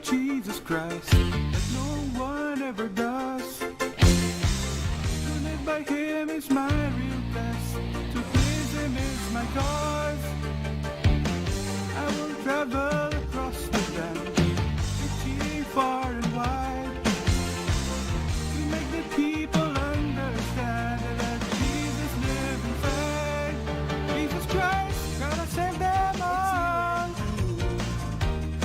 Jesus Christ that no one ever does. To live by Him is my real best. To please Him is my cause. I will travel across the land, reaching far and wide, to make the people understand that Jesus lives inside. Jesus Christ, gotta save them all.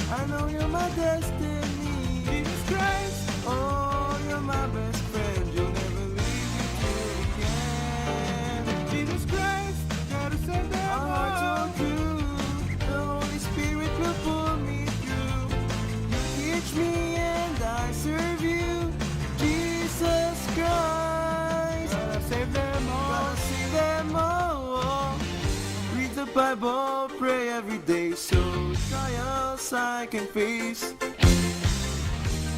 I know you're my destiny. Jesus Christ, oh, you're my best friend. You'll never leave me till the end. Jesus Christ, gotta save them all. Our hearts are true. The Holy Spirit will pull me through. You teach me and I serve you. Jesus Christ, gotta save them all. Gotta save them all. Read the Bible, pray every day, so trials I can face.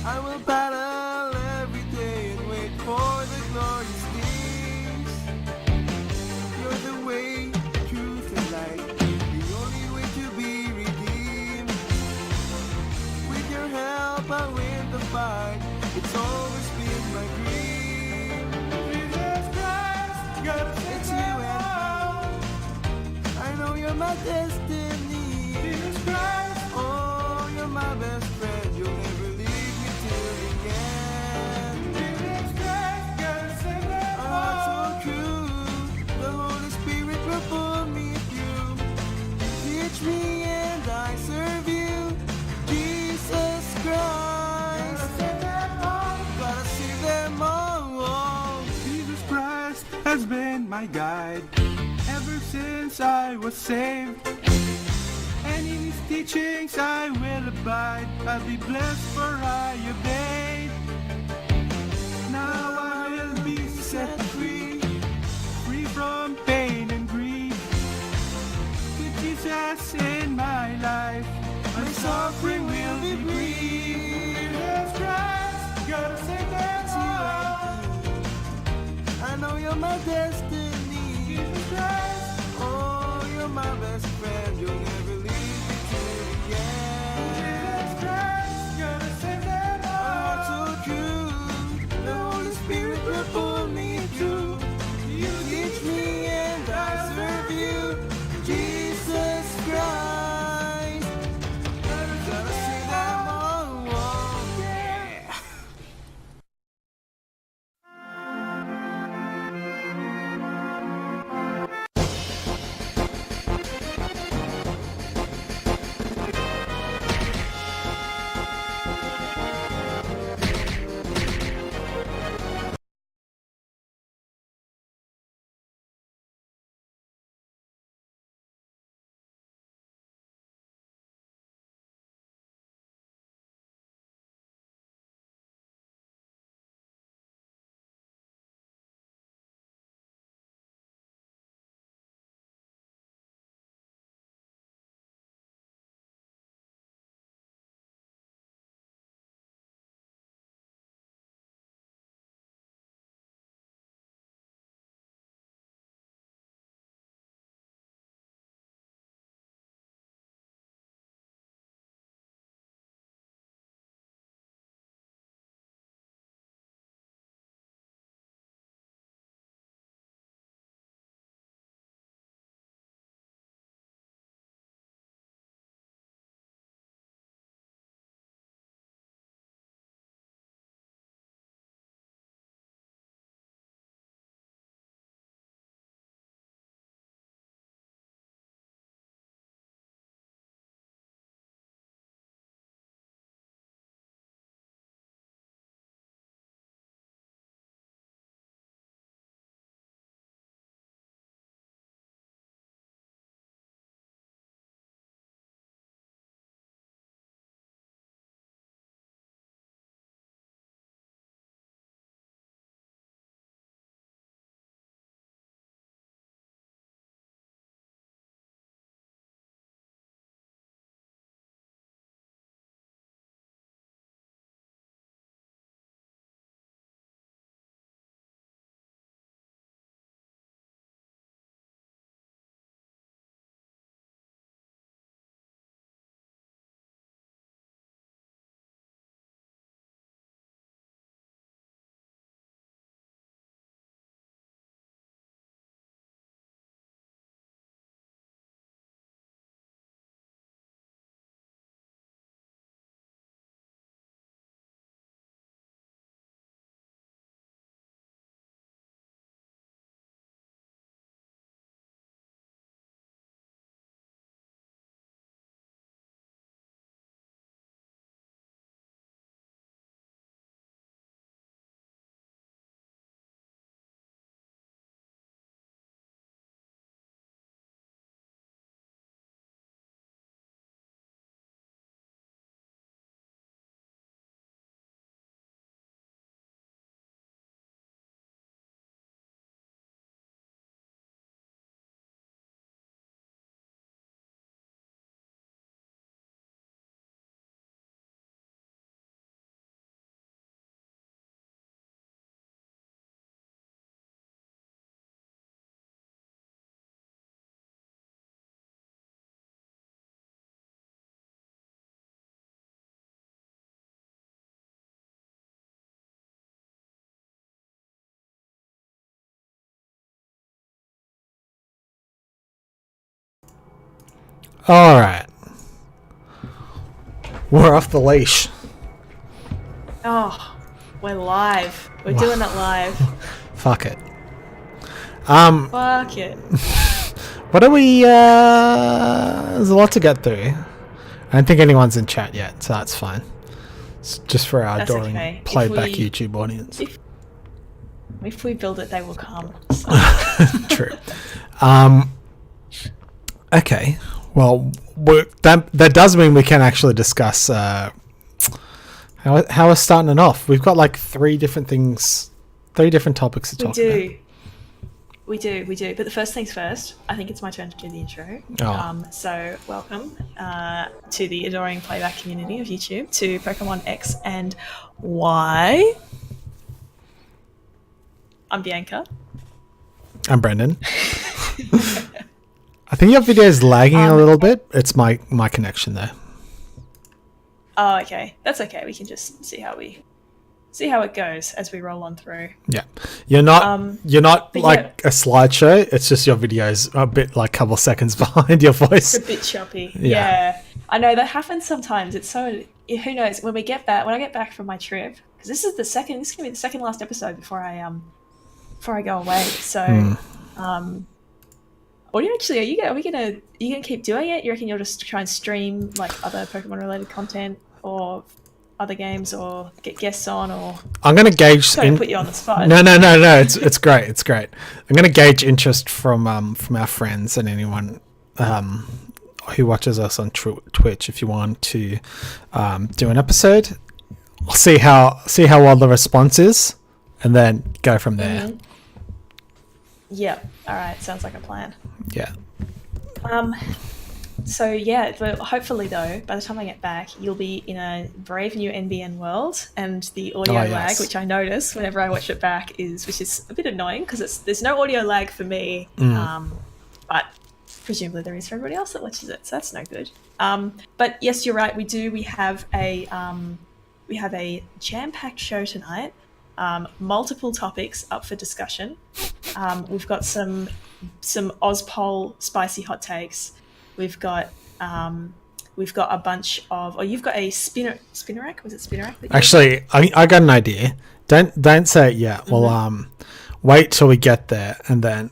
I will battle every day and wait for the glorious days. You're the way, truth and light, the only way to be redeemed. With your help I'll win the fight. It's always been my dream. Jesus Christ, gotta save them all. I know you're my destiny. Jesus Christ, oh, you're my best friend. You'll never leave me till the end. Jesus Christ, gotta save them all. Our hearts so true. The Holy Spirit will pull me through. Teach me and I serve you. Jesus Christ, gotta save them all. Gotta save them all. Jesus Christ has been my guide ever since I was saved. And in His teachings I will abide. I'll be blessed for I obeyed. Now I will be set free, free from pain and grief. With Jesus in my life, my suffering will be brief. Jesus Christ, gotta save them all. I know you're my destiny. Jesus Christ, oh, you're my best friend. You'll never leave me till the end. Jesus Christ, gotta save them all. Our hearts so true. The Holy Spirit will pull me through. You teach me and I serve you. Jesus Christ, gotta save them all. Yeah. All right. We're off the leash. Oh, we're live. We're doing it live. Fuck it. Fuck it. What are we... there's a lot to get through. I don't think anyone's in chat yet, so that's fine. It's just for our That's adoring okay. playback YouTube audience. If we build it, they will come. So. True. Okay. Well, that does mean we can actually discuss how we're starting it off. We've got like three different topics to talk about. We do. But the first things first, I think it's my turn to do the intro. Oh. So welcome to the adoring playback community of YouTube, to Pokemon X and Y. I'm Bianca. I'm Brendan. I think your video is lagging a little bit. It's my connection though. Oh, okay. That's okay. We can just see how it goes as we roll on through. Yeah, you're not like a slideshow. It's just your video's a bit like a couple seconds behind your voice. It's a bit choppy. Yeah. I know that happens sometimes. It's so, who knows, when I get back from my trip, because this is gonna be the second last episode before I go away. So, what do you actually, are you gonna keep doing it? You reckon you'll just try and stream like other Pokemon related content or other games, or get guests on, or I'm gonna gauge. Put you on the spot. No. It's great. It's great. I'm gonna gauge interest from our friends and anyone who watches us on Twitch. If you want to do an episode, we'll see how well the response is, and then go from there. Mm-hmm. Yeah. All right. Sounds like a plan. Yeah. So yeah, but hopefully though, by the time I get back, you'll be in a brave new NBN world, and the audio lag, which I notice whenever I watch it back, which is a bit annoying because there's no audio lag for me, but presumably there is for everybody else that watches it, so that's no good. But yes, you're right. We have a jam-packed show tonight. Multiple topics up for discussion. We've got some Ozpol spicy hot takes. We've got a bunch of. Oh, you've got a Spinnerack. Was it Spinnerack? Actually, I got an idea. Don't say it yet. Mm-hmm. We'll wait till we get there, and then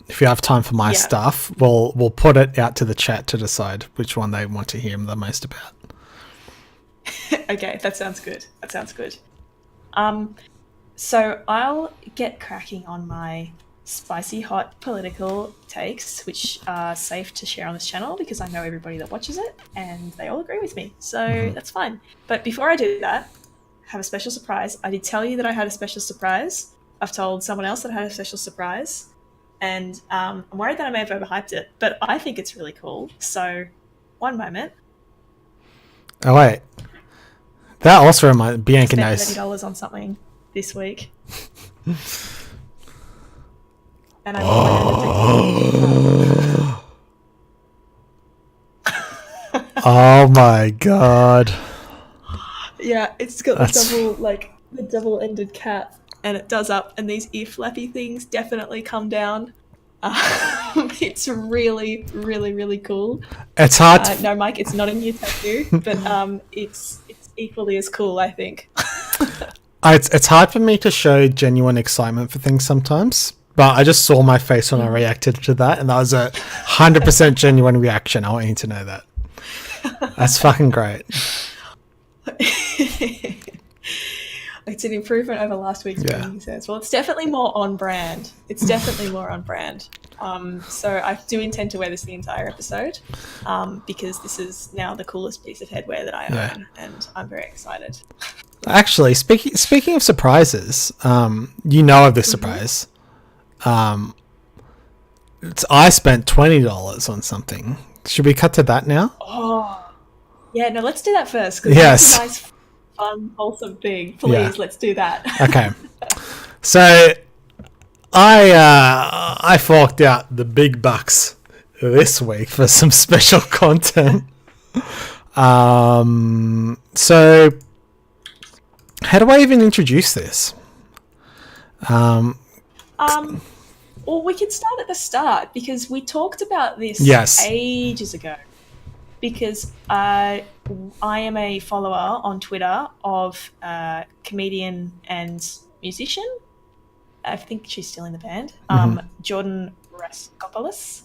if you have time for my stuff, we'll put it out to the chat to decide which one they want to hear the most about. Okay, that sounds good. So I'll get cracking on my spicy hot political takes, which are safe to share on this channel because I know everybody that watches it and they all agree with me, so that's fine. But before I do that, I have a special surprise. I did tell you that I had a special surprise. I've told someone else that I had a special surprise, and I'm worried that I may have overhyped it, but I think it's really cool. So one moment. Oh wait, that also reminds Bianca knows. $30 on something this week. And I'm Oh my god. Yeah, it's got the double-ended cap, and it does up, and these ear flappy things definitely come down. It's really, really, really cool. It's hard. No, Mike, it's not a new tattoo, but it's equally as cool, I think. It's hard for me to show genuine excitement for things sometimes, but I just saw my face when I reacted to that, and that was 100% genuine reaction. I want you to know that. That's fucking great. It's an improvement over last week's meeting, he says. Well, it's definitely more on brand. So I do intend to wear this the entire episode, because this is now the coolest piece of headwear that I own, and I'm very excited. Actually, speaking of surprises, you know of this surprise. I spent $20 on something. Should we cut to that now? Oh, yeah. No, let's do that first. Because it's a nice, fun, wholesome thing. Please, let's do that. Okay. So, I forked out the big bucks this week for some special content. So, how do I even introduce this? Well, we can start at the start because we talked about this Yes. ages ago. Because I am a follower on Twitter of a comedian and musician. I think she's still in the band. Jordan Raskopoulos,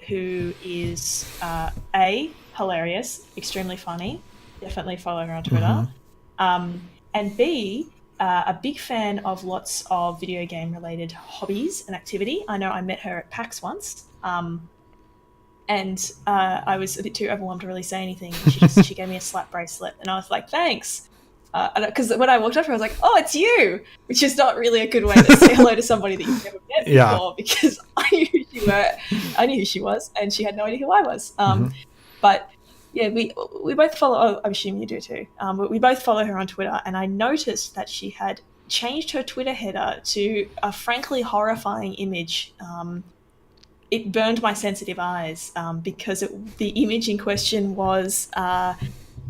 who is A, hilarious, extremely funny. Definitely follow her on Twitter. And B, a big fan of lots of video game related hobbies and activity. I know I met her at PAX once. And I was a bit too overwhelmed to really say anything. She gave me a slap bracelet, and I was like, thanks. Because when I walked up to her, I was like, oh, it's you, which is not really a good way to say hello to somebody that you've never met before, because I knew who she were, I knew who she was, and she had no idea who I was. But yeah, we both follow, I'm assuming you do too, but we both follow her on Twitter, and I noticed that she had changed her Twitter header to a frankly horrifying image. It burned my sensitive eyes because the image in question was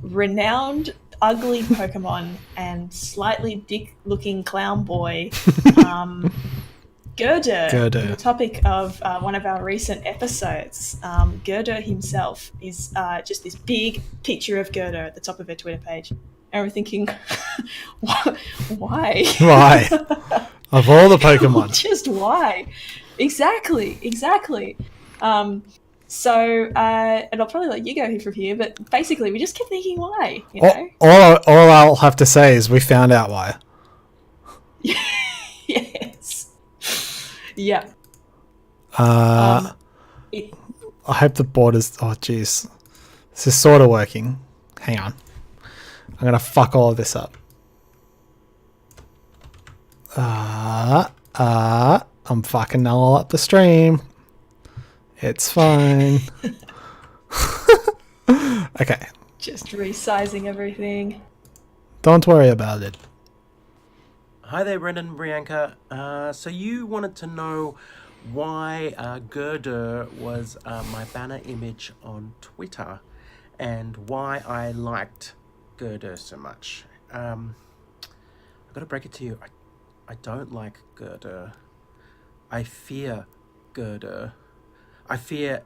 renowned ugly Pokemon and slightly dick-looking clown boy, Gerder. The topic of one of our recent episodes. Gerder himself is just this big picture of Gerder at the top of her Twitter page. And we're thinking, why? Why? Of all the Pokemon. Just why? Exactly. So, and I'll probably let you go from here, but basically we just kept thinking why, you know? All I'll have to say is we found out why. Yes. Yeah. I hope the borders... Oh, jeez. This is sort of working. Hang on. I'm going to fuck all of this up. I'm fucking all up the stream. It's fine. Okay. Just resizing everything. Don't worry about it. Hi there, Brendan and Brianka. So you wanted to know why Gerder was my banner image on Twitter and why I liked Gerder so much. I've got to break it to you. I don't like Gerder. I fear Gerder. I fear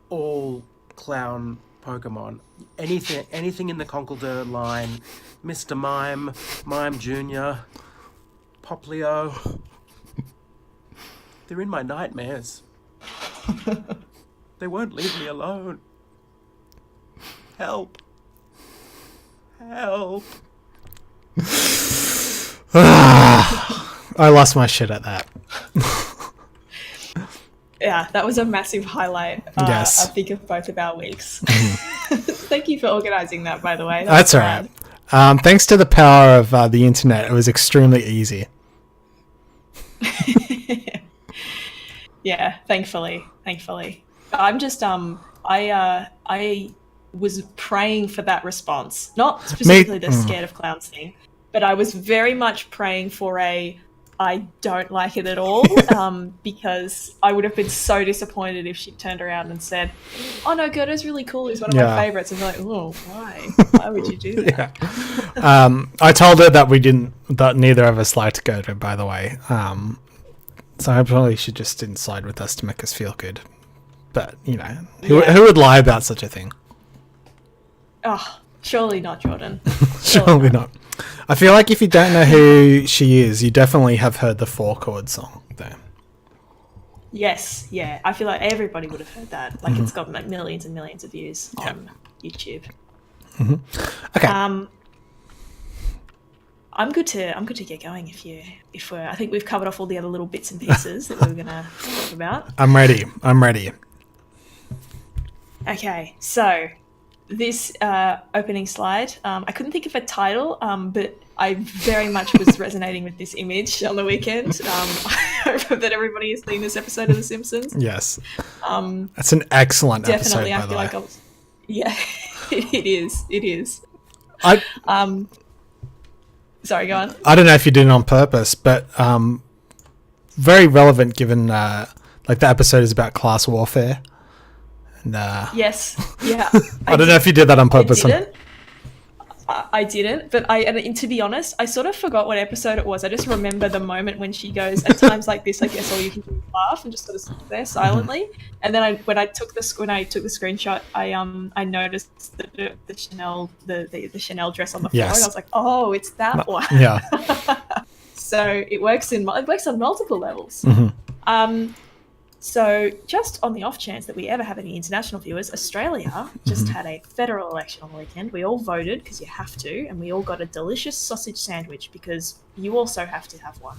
all clown Pokemon. Anything in the Conkeldurr line. Mr. Mime, Mime Jr., Poplio. They're in my nightmares. They won't leave me alone. Help. Help. I lost my shit at that. Yeah, that was a massive highlight, yes. I think, of both of our weeks. Thank you for organising that, by the way. That's all right. Thanks to the power of the internet, it was extremely easy. Yeah, thankfully. I'm just, I was praying for that response. Not specifically the scared of clowns thing, but I was very much praying for I don't like it at all, because I would have been so disappointed if she turned around and said, oh no, Gerda's really cool, he's one of my favourites. And I'm like, oh, why? Why would you do that? Yeah. I told her that neither of us liked Gerda, by the way. So I probably she just didn't side with us to make us feel good. But, you know, who would lie about such a thing? Oh, surely not, Jordan. Surely not. I feel like if you don't know who she is, you definitely have heard the 4-chord song there. Yes, yeah. I feel like everybody would have heard that. Like it's got like millions and millions of views on YouTube. Okay. I'm good to get going if we're I think we've covered off all the other little bits and pieces that we were gonna talk about. I'm ready. Okay, so this opening slide, I couldn't think of a title, but I very much was resonating with this image on the weekend. I hope that everybody has seen this episode of The Simpsons. Yes. That's an excellent definitely, episode, by the way. I feel like yeah, it is. Sorry, go on. I don't know if you did it on purpose, but very relevant given like the episode is about class warfare. And, yes, yeah. I don't know if you did that on purpose. I didn't. I didn't, but and to be honest, I sort of forgot what episode it was. I just remember the moment when she goes, at times like this, I guess all you can do is laugh and just sort of sit there silently. And then when I took the screenshot, I noticed the Chanel the Chanel dress on the floor, and I was like, oh, it's that one. Yeah. So it works on multiple levels. So just on the off chance that we ever have any international viewers, Australia just had a federal election on the weekend. We all voted because you have to, and we all got a delicious sausage sandwich because you also have to have one.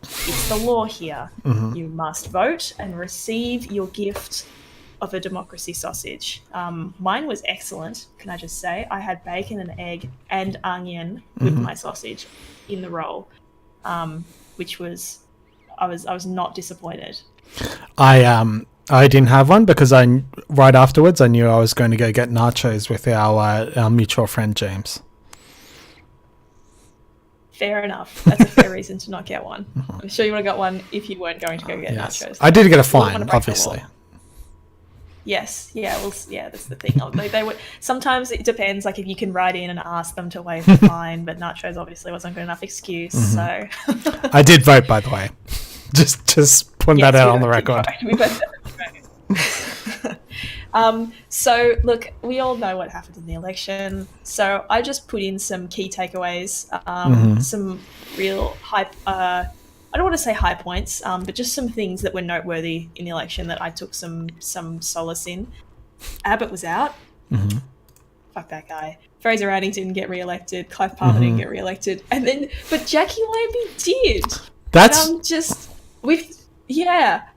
It's the law here. You must vote and receive your gift of a democracy sausage. Mine was excellent, can I just say. I had bacon and egg and onion with my sausage in the roll, which was I was not disappointed. I didn't have one because right afterwards I knew I was going to go get nachos with our mutual friend James. Fair enough. That's a fair reason to not get one. I'm sure you would have got one if you weren't going to go get nachos. I did get a fine, obviously. Yes, yeah, well, yeah, that's the thing. They would sometimes it depends. Like if you can write in and ask them to waive the fine, but nachos obviously wasn't good enough excuse. So I did vote, by the way. Just putting that out on the record. So look, we all know what happened in the election. So I just put in some key takeaways, some real hype. I don't want to say high points, but just some things that were noteworthy in the election that I took some solace in. Abbott was out. Fuck that guy. Fraser Anning didn't get re-elected. Clive Palmer didn't get re-elected, but Jackie Lambie did. That's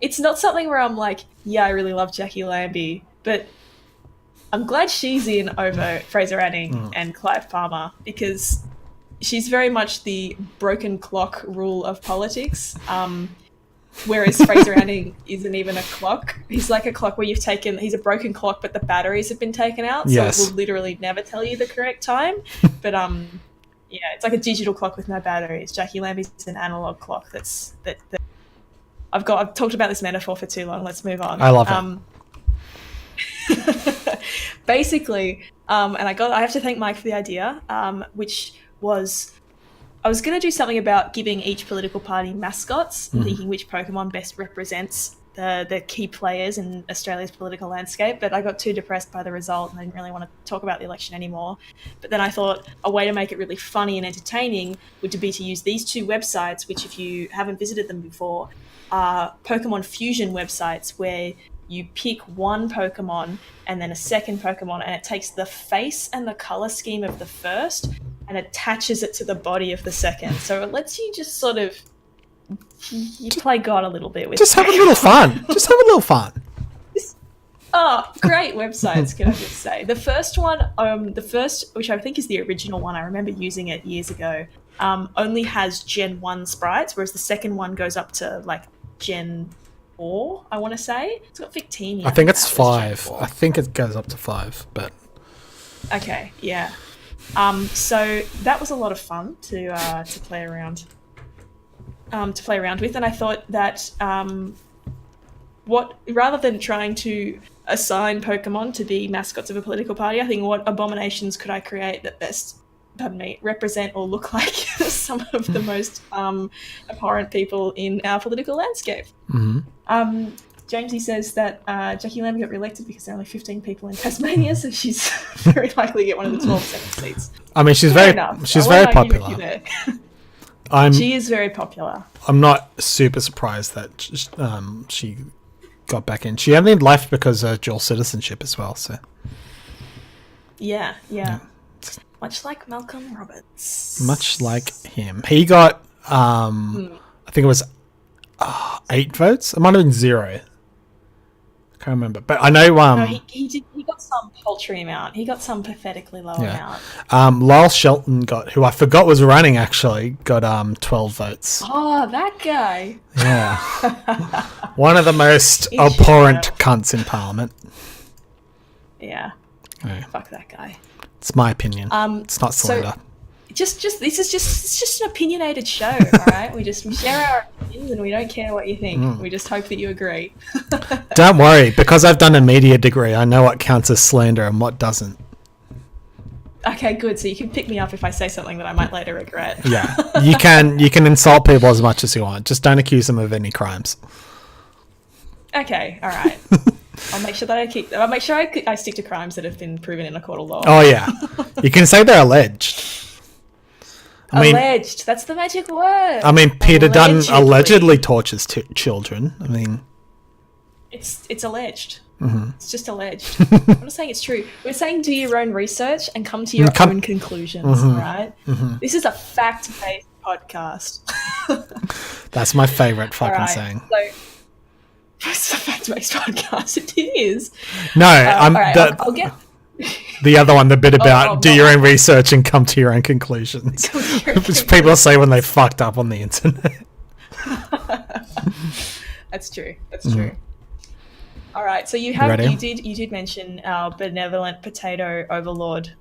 it's not something where I'm like, yeah, I really love Jackie Lambie, but I'm glad she's in over Fraser Anning and Clive Palmer because she's very much the broken clock rule of politics. Whereas Fraser Anning isn't even a clock. He's like a clock where he's a broken clock, but the batteries have been taken out. So it will literally never tell you the correct time. But yeah, it's like a digital clock with no batteries. Jackie Lambie's an analog clock. I've talked about this metaphor for too long. Let's move on. I love it. Basically, and I have to thank Mike for the idea, which was I was going to do something about giving each political party mascots and thinking which Pokemon best represents the key players in Australia's political landscape, but I got too depressed by the result and I didn't really want to talk about the election anymore. But then I thought a way to make it really funny and entertaining would be to use these two websites, which if you haven't visited them before, are Pokemon Fusion websites where you pick one Pokemon and then a second Pokemon, and it takes the face and the color scheme of the first and attaches it to the body of the second. So it lets you just sort of you play God a little bit with just have a little fun. Just have a little fun. Great websites, can I just say. The first one, which I think is the original one, I remember using it years ago, only has Gen 1 sprites, whereas the second one goes up to like Gen 4, I want to say. It's got Victini. I think it's 5. I think it goes up to 5, but... Okay, yeah. So that was a lot of fun to play around. With, and I thought that rather than trying to assign Pokemon to be mascots of a political party, I think what abominations could I create that best, represent or look like some of the most abhorrent people in our political landscape. Jamesy says that Jackie Lambie got re-elected because there are only 15 people in Tasmania, so she's very likely to get one of the 12 Senate seats. I mean, she's very popular. She is very popular. I'm not super surprised that she got back in. She only left because of dual citizenship as well. So yeah. Much like Malcolm Roberts. Much like him. He got, I think it was 8 votes. It might have been 0. I can't remember. But I know... no, he got some paltry amount. He got some pathetically low amount. Lyle Shelton who I forgot was running actually, got 12 votes. Oh, that guy. Yeah. One of the most abhorrent cunts in Parliament. Yeah. Oh. Fuck that guy. It's my opinion. It's not slander. It's just an opinionated show, all right? We share our opinions and we don't care what you think. We just hope that you agree. Don't worry, because I've done a media degree, I know what counts as slander and what doesn't. Okay, good. So you can pick me up if I say something that I might later regret. Yeah, you can insult people as much as you want. Just don't accuse them of any crimes. Okay, all right. I'll make sure that I stick to crimes that have been proven in a court of law. Oh yeah, you can say they're alleged. Alleged. That's the magic word. I mean, Peter Dutton allegedly tortures children. I mean, it's alleged. Mm-hmm. It's just alleged. I'm not saying it's true. We're saying do your own research and come to your own conclusions, right? Mm-hmm. This is a fact-based podcast. That's my favorite fucking saying. So, it's a fact-based podcast. It is. No, I'll get... The other one, the bit about do your own research and come to your own conclusions. Which people say when they fucked up on the internet. That's true. That's true. All right, so you did mention our benevolent potato overlord,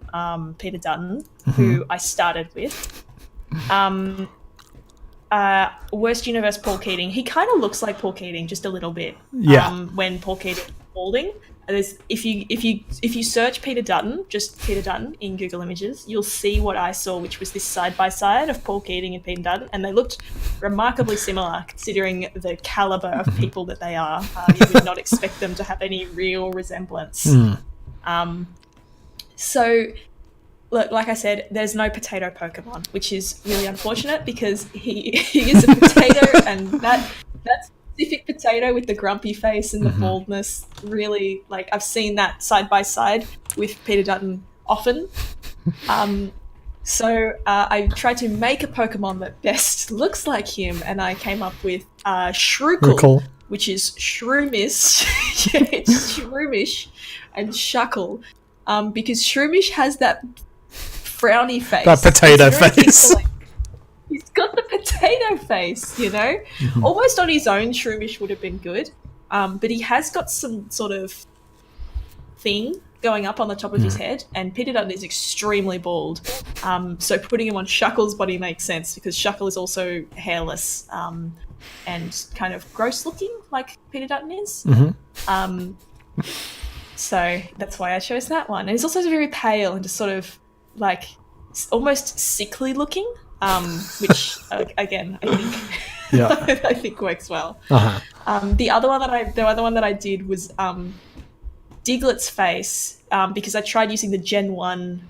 Peter Dutton, who I started with. Worst universe Paul Keating. He kind of looks like Paul Keating just a little bit. Yeah. When Paul Keating was balding. If you search Peter Dutton, just Peter Dutton in Google Images, you'll see what I saw, which was this side by side of Paul Keating and Peter Dutton, and they looked remarkably similar considering the caliber of people that they are. You would not expect them to have any real resemblance. So, look, like I said, there's no potato Pokemon, which is really unfortunate because he is a potato, and that's specific potato with the grumpy face and the baldness, really, like, I've seen that side by side with Peter Dutton often. So I tried to make a Pokemon that best looks like him, and I came up with Shrookle, which is Shroomish. Yeah, it's Shroomish and Shuckle, because Shroomish has that frowny face. That potato face. He's got the potato face, you know? Almost on his own, Shroomish would have been good. But he has got some sort of thing going up on the top of his head, and Peter Dutton is extremely bald. So putting him on Shuckle's body makes sense because Shuckle is also hairless and kind of gross looking like Peter Dutton is. So that's why I chose that one. And he's also very pale and just sort of like almost sickly looking. Which again, I think I think works well. The other one that I did was Diglett's face, because I tried using the Gen 1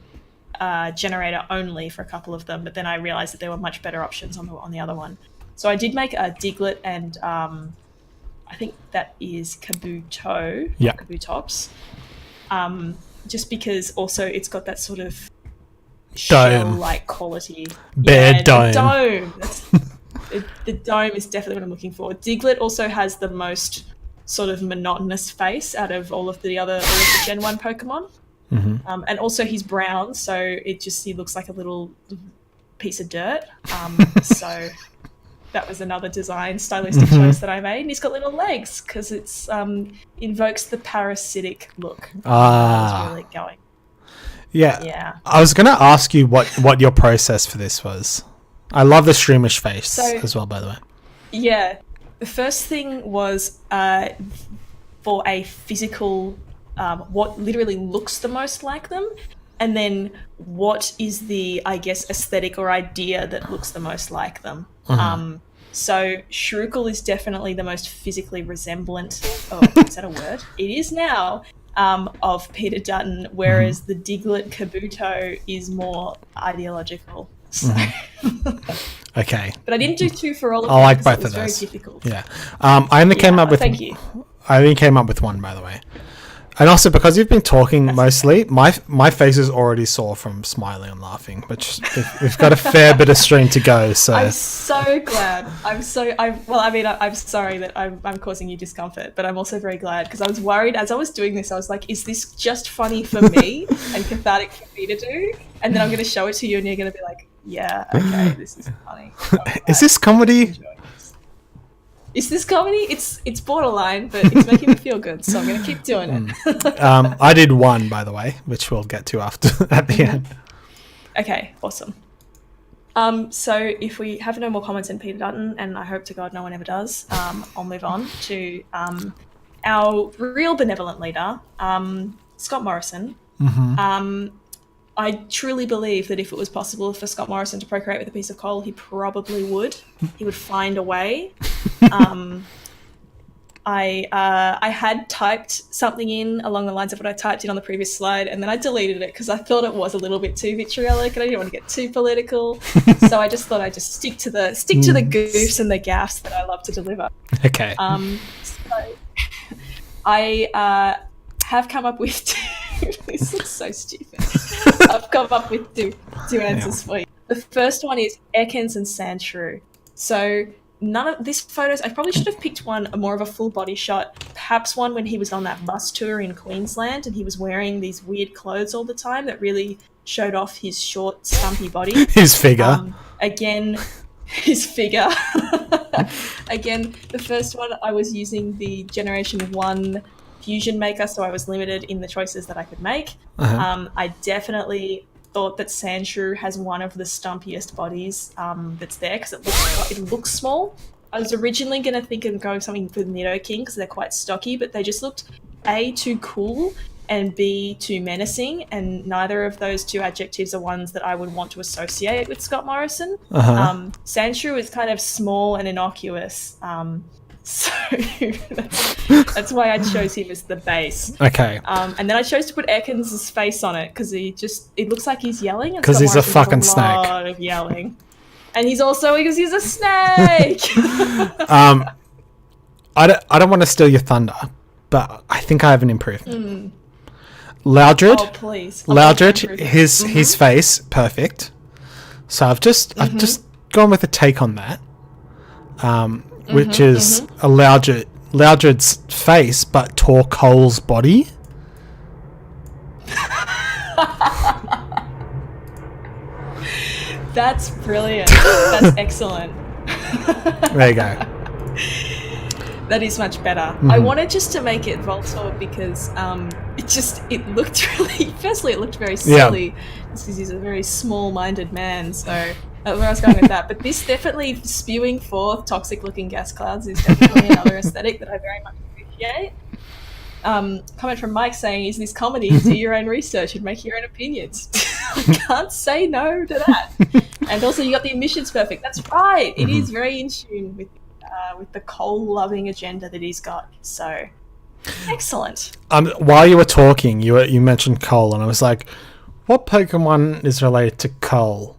generator only for a couple of them, but then I realized that there were much better options on the other one. So I did make a Diglett and I think that is Kabuto, Kabutops, just because also it's got that sort of shell-like quality. Dome. The dome. The dome is definitely what I'm looking for. Diglett also has the most sort of monotonous face out of all of the Gen 1 Pokemon. And also he's brown, so he looks like a little piece of dirt. So that was another stylistic choice that I made. And he's got little legs because it's invokes the parasitic look. I was really going. Yeah. I was going to ask you what your process for this was. I love the Shroomish face as well, by the way. Yeah. The first thing was for a physical, what literally looks the most like them, and then what is the, I guess, aesthetic or idea that looks the most like them. So Shrookle is definitely the most physically resemblant. Oh, is that a word? It is now. Of Peter Dutton, whereas the Diglett Kabuto is more ideological. So. Okay. But I didn't do two for all of them. I like both of those. It was very difficult. Yeah. I only came up with. Thank you. I only came up with one, by the way. And also because you've been talking mostly, my face is already sore from smiling and laughing, which we've got a fair bit of stream to go. So I'm so glad. I'm sorry that I'm causing you discomfort, but I'm also very glad because I was worried as I was doing this. I was like, is this just funny for me and cathartic for me to do? And then I'm going to show it to you, and you're going to be like, yeah, okay, this is funny. Is this comedy? Is this comedy? It's borderline, but it's making me feel good, so I'm going to keep doing it. I did one, by the way, which we'll get to after at the end. Okay, awesome. So if we have no more comments in Peter Dutton, and I hope to God no one ever does, I'll move on to our real benevolent leader, Scott Morrison. I truly believe that if it was possible for Scott Morrison to procreate with a piece of coal, he probably would. He would find a way. I had typed something in along the lines of what I typed in on the previous slide, and then I deleted it because I thought it was a little bit too vitriolic and I didn't want to get too political. So I just thought I'd just stick to the goofs and the gaffes that I love to deliver. Okay. So I have come up with two. This looks so stupid. I've come up with two answers for you. The first one is Ekans and Sandshrew. So none of these photos, I probably should have picked one more of a full body shot, perhaps one when he was on that bus tour in Queensland and he was wearing these weird clothes all the time that really showed off his short, stumpy body. His figure. His figure. Again, the first one I was using the Generation 1 Fusion Maker, so I was limited in the choices that I could make. I definitely thought that Sandshrew has one of the stumpiest bodies that's there because it looks small. I was originally going to think of going something for Nido King because they're quite stocky, but they just looked A, too cool, and B, too menacing, and neither of those two adjectives are ones that I would want to associate with Scott Morrison. Sandshrew is kind of small and innocuous, so that's why I chose him as the base. Okay. And then I chose to put Ekans' face on it because it looks like he's yelling. Because he's a fucking snake. A lot of yelling. And he's also, because he's a snake! I don't want to steal your thunder, but I think I have an improvement. Loudred. Oh, please. Loudred, his face, perfect. So I've just gone with a take on that. Which is a Loudred's face, but Tor Cole's body. That's brilliant. That's excellent. There you go. That is much better. I wanted just to make it Voltor because it looked really... Firstly, it looked very silly because he's a very small-minded man, so... That's where I was going with that. But this definitely spewing forth toxic-looking gas clouds is definitely another aesthetic that I very much appreciate. Comment from Mike saying, is this comedy? Do your own research and make your own opinions. I can't say no to that. And also you got the emissions perfect. That's right. It is very in tune with the coal-loving agenda that he's got. So, excellent. While you were talking, you mentioned coal, and I was like, what Pokemon is related to coal?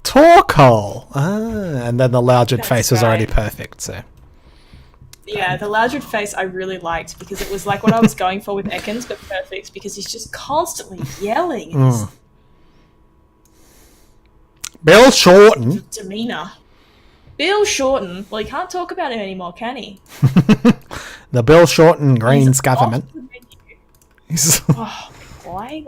Torkoal. And then the Loudred face was already perfect. So yeah, the Loudred face I really liked because it was like what I was going for with Ekans, but perfect because he's just constantly yelling. And Bill Shorten. Demeanor. Bill Shorten. Well, he can't talk about him anymore, can he? The Bill Shorten Greens government. Why?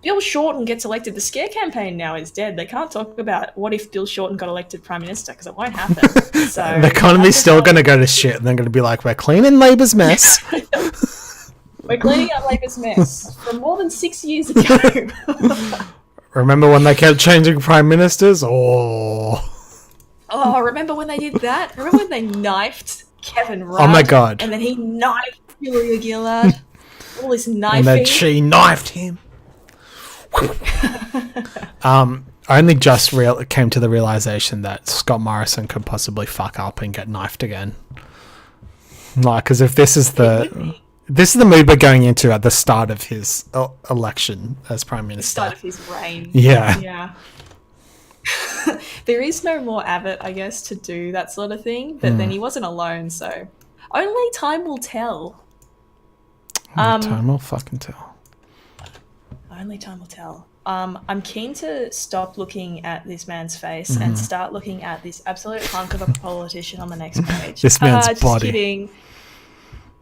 Bill Shorten gets elected. The scare campaign now is dead. They can't talk about what if Bill Shorten got elected Prime Minister because it won't happen. So the economy's still going to go to shit and they're going to be like, we're cleaning Labour's mess. We're cleaning up Labour's mess from more than 6 years ago. Remember when they kept changing Prime Ministers? Oh, remember when they did that? Remember when they knifed Kevin Rudd? Oh my God. And then he knifed Julia Gillard? All this knifing. And then she knifed him. I only just came to the realization that Scott Morrison could possibly fuck up and get knifed again. Like, because if this is the mood we're going into at the start of his election as Prime Minister. The start of his reign. Yeah. There is no more Abbott, I guess, to do that sort of thing, but then he wasn't alone, so only time will tell. Time will fucking tell. Only time will tell. I'm keen to stop looking at this man's face and start looking at this absolute hunk of a politician on the next page. This man's body. Just kidding.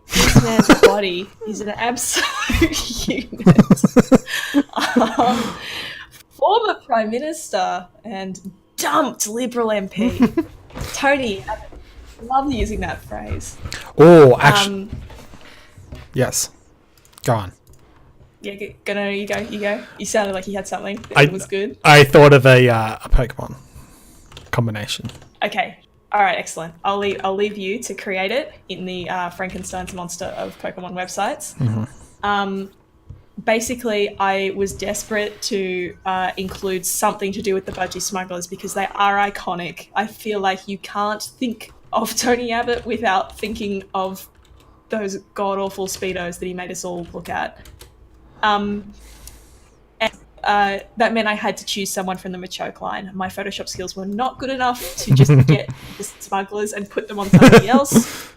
This man's body is an absolute unit. Former Prime Minister and dumped Liberal MP. Tony, I love using that phrase. Oh, actually. Yes. Go on. Yeah, you go. You sounded like you had something that was good. I thought of a Pokemon combination. Okay. All right, excellent. I'll leave you to create it in the Frankenstein's monster of Pokemon websites. basically, I was desperate to include something to do with the budgie smugglers because they are iconic. I feel like you can't think of Tony Abbott without thinking of those god-awful Speedos that he made us all look at. That meant I had to choose someone from the Machoke line. My Photoshop skills were not good enough to just get the smugglers and put them on somebody else.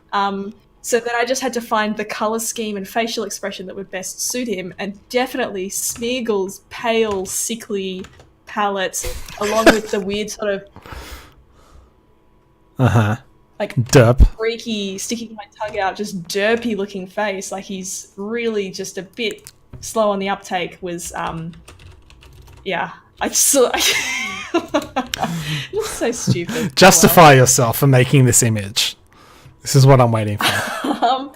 So then I just had to find the colour scheme and facial expression that would best suit him, and definitely Smeagol's pale, sickly palette, along with the weird sort of like Derp. freaky, sticking my tongue out, just derpy looking face, like he's really just a bit slow on the uptake, was yeah, I just saw. It's so stupid. Justify yourself for making this image. This is what I'm waiting for.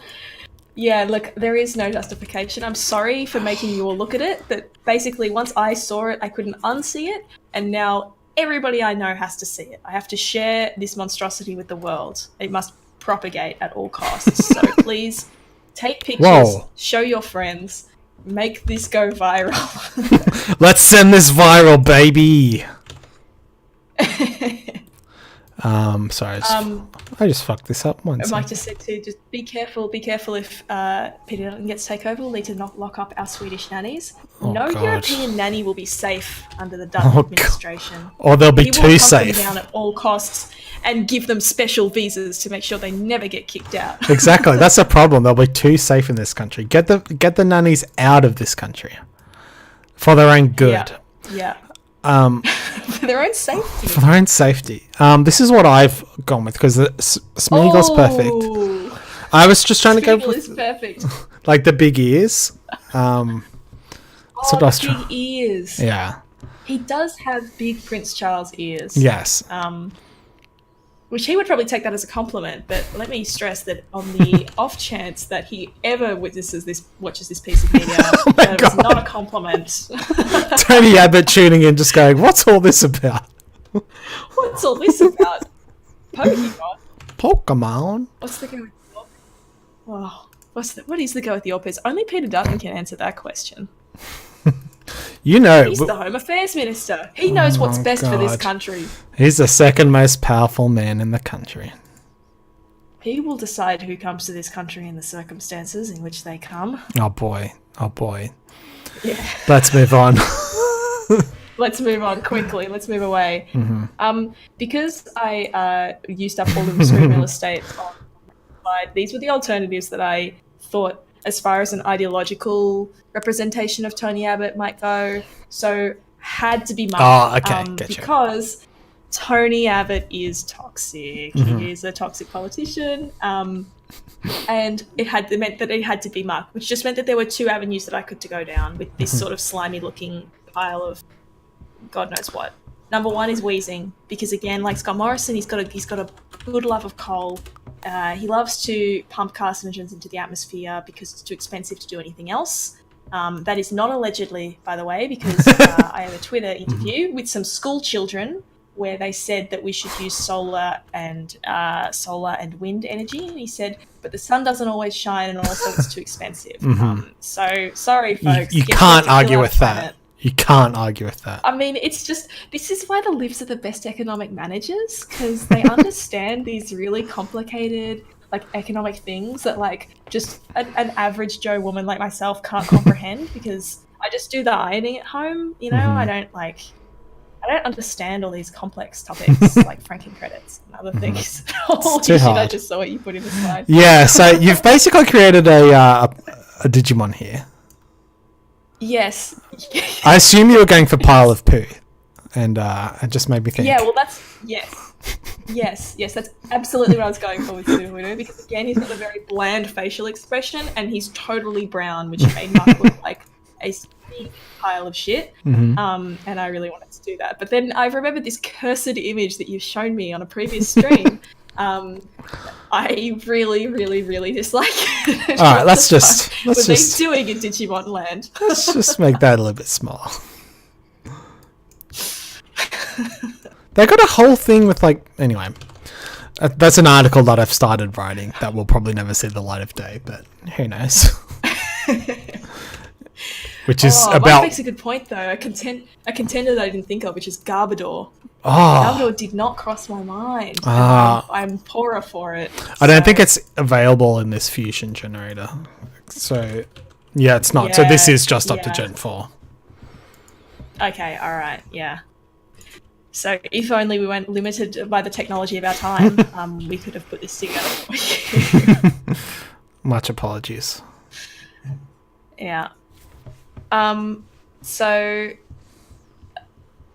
Yeah, look, there is no justification. I'm sorry for making you all look at it, but basically once I saw it, I couldn't unsee it, and now everybody I know has to see it. I have to share this monstrosity with the world. It must propagate at all costs. So please take pictures, show your friends, make this go viral. Let's send this viral, baby. Sorry, I just fucked this up once. Mike just said to just be careful if Peter Dutton gets takeover. We'll need to lock up our Swedish nannies. No European nanny will be safe under the Dutton administration. Or they'll be too safe. He will hunt them down at all costs and give them special visas to make sure they never get kicked out. Exactly, that's a problem. They'll be too safe in this country. Get the nannies out of this country for their own good. Yeah. For their own safety. For their own safety. This is what I've gone with because Smeagol's perfect. I was just trying to go with perfect. Like the big ears. Big ears. Yeah. He does have big Prince Charles ears. Yes. Which he would probably take that as a compliment, but let me stress that on the off chance that he ever watches this piece of media, that was not a compliment. Tony Abbott tuning in, just going, "What's all this about? What's all this about? Pokemon? Pokemon? What's the go with your? Wow, what is the go with your piece? Only Peter Dutton can answer that question. You know, he's the Home Affairs Minister. He knows what's best for this country. He's the second most powerful man in the country. He will decide who comes to this country and the circumstances in which they come. Oh boy. Yeah. Let's move on. Let's move on quickly. Let's move away. Mm-hmm. Because I used up all of the screen real estate on the slide, these were the alternatives that I thought as far as an ideological representation of Tony Abbott might go. So had to be Mark. Oh, okay. Gotcha. Because Tony Abbott is toxic. Mm-hmm. He is a toxic politician. And it meant that it had to be Mark, which just meant that there were two avenues that I could to go down with this sort of slimy looking pile of God knows what. Number one is wheezing, because again, like Scott Morrison, he's got a good love of coal. He loves to pump carcinogens into the atmosphere because it's too expensive to do anything else. That is not allegedly, by the way, because I have a Twitter interview with some school children where they said that we should use solar and wind energy, and he said, but the sun doesn't always shine, and also it's too expensive. So sorry, folks. You can't argue with that. You can't argue with that. I mean, it's just, this is why the Libs are the best economic managers, because they understand these really complicated, like, economic things that, like, just an average Joe woman like myself can't comprehend, because I just do the ironing at home, you know? I don't understand all these complex topics, like franking credits and other things. Holy shit, hard. I just saw what you put in the slide. Yeah, so you've basically created a Digimon here. Yes. I assume you were going for pile of poo, and it just made me think. Yeah, well, that's yes, that's absolutely what I was going for with Sudohunu, because again, he's got a very bland facial expression, and he's totally brown, which made Mark look like a big pile of shit. And I really wanted to do that, but then I remembered this cursed image that you've shown me on a previous stream. I really, really, really dislike it. All right, let's just doing in Digimon Land. Let's just make that a little bit smaller. They got a whole thing with, like, anyway. That's an article that I've started writing that will probably never see the light of day, but who knows? which is Mike about. makes a good point though. A contender that I didn't think of, which is Garbodor. Oh, Garbodor did not cross my mind. I'm poorer for it. I don't think it's available in this fusion generator. So, yeah, it's not. So this is just up to Gen 4. Okay, alright, yeah. So if only we weren't limited by the technology of our time, we could have put this together for you. Much apologies. Yeah. So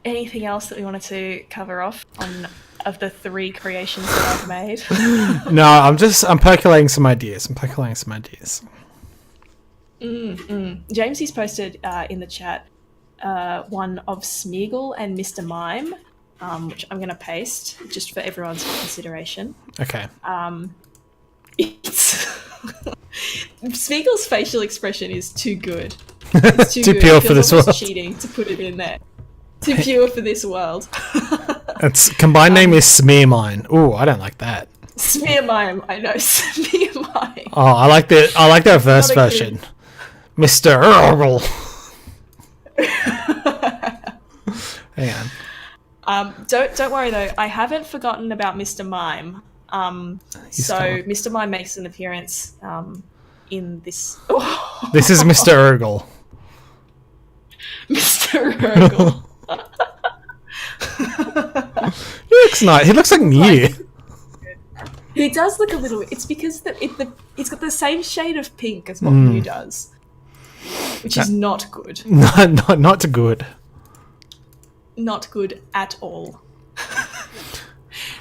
anything else that we wanted to cover off of the 3 creations that I've made? No, I'm percolating some ideas. James, he's posted in the chat one of Smeagol and Mr. Mime, which I'm going to paste just for everyone's consideration. Okay. It's Smeagol's facial expression is too good. It's too Too good. pure It for feels this almost world. cheating to put it in there. Too pure for this world. Its combined name is Smear Mine. Ooh, I don't like that. Smear Mime, I know. Smear Mime. Oh, I like the reverse Not a good- version. Mr. Earl. Hang on. Don't worry though. I haven't forgotten about Mr. Mime. So gone. Mr. Mime makes an appearance in this. This is Mr. Urgle. Mr. Urgle. He looks nice. He looks like Mew. He does look a little. It's because he's got the same shade of pink as what Mew does, which is not good. Not good. Not good at all.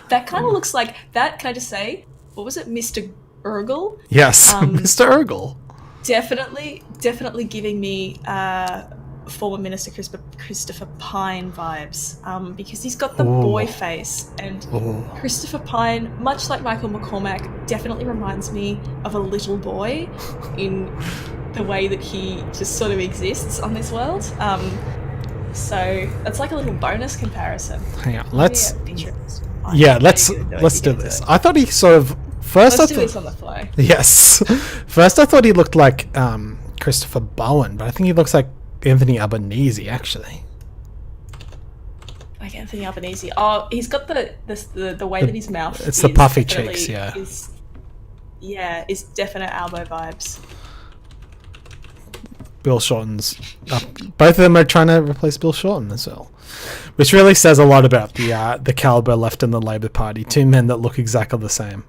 That kind of looks like that. Can I just say, what was it, Mr. Urgle? Yes, Mr. Urgle. Definitely giving me former Minister Christopher Pine vibes, because he's got the boy face, and Christopher Pine, much like Michael McCormack, definitely reminds me of a little boy in the way that he just sort of exists on this world. So that's like a little bonus comparison. Hang on, let's. Give me a picture of Mr. Pine. Yeah, There let's you go, let's you do get to this. it. I thought he sort of first. Let's I do this thought on the fly. yes. First, I thought he looked like Christopher Bowen, but I think he looks like Anthony Albanese actually. Like Anthony Albanese. Oh, he's got the way that his mouth. It's the is puffy definitely- cheeks, yeah. Is definite Albo vibes. Bill Shorten's. Both of them are trying to replace Bill Shorten as well, which really says a lot about the caliber left in the Labour Party. 2 men that look exactly the same.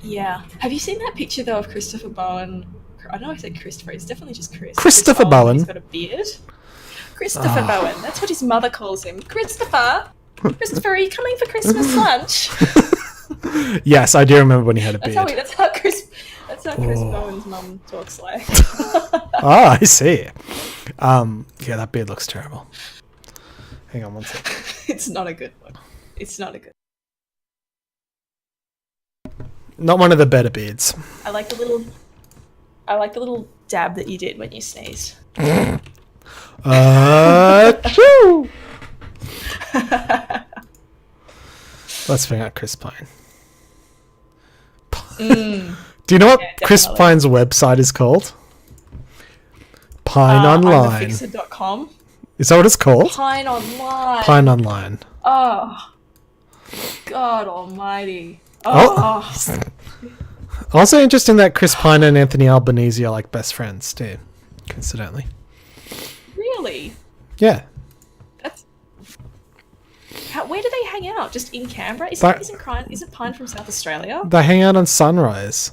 Yeah. Have you seen that picture though of Christopher Bowen? I know I said Christopher. It's definitely just Chris. Christopher Chris Bowen. He's got a beard. Christopher Bowen. That's what his mother calls him. Christopher. Christopher, are you coming for Christmas lunch? Yes, I do remember when he had a That's beard. how Chris Bowen's mum talks like. Ah, I see. Yeah, that beard looks terrible. Hang on one second. It's not a good one. It's not a good. Not one of the better beards. I like the little dab that you did when you sneezed. Achoo! Let's bring out Chris Pine. Do you know what Chris definitely. Pine's website is called? Pine Online. I'mAFixer.com. Is that what it's called? Pine Online. Pine Online. Oh. God almighty. Oh. Also interesting that Chris Pine and Anthony Albanese are like best friends too, coincidentally. Really? Yeah. That's... where do they hang out? Just in Canberra? Isn't Pine from South Australia? They hang out on Sunrise.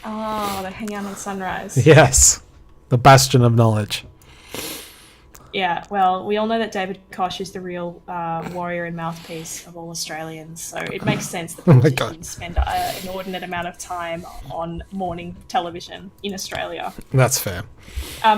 Oh, they hang out on Sunrise. Yes. The bastion of knowledge. Yeah, well, we all know that David Koch is the real warrior and mouthpiece of all Australians, so it makes sense that Oh my politicians God. spend an inordinate amount of time on morning television in Australia. That's fair.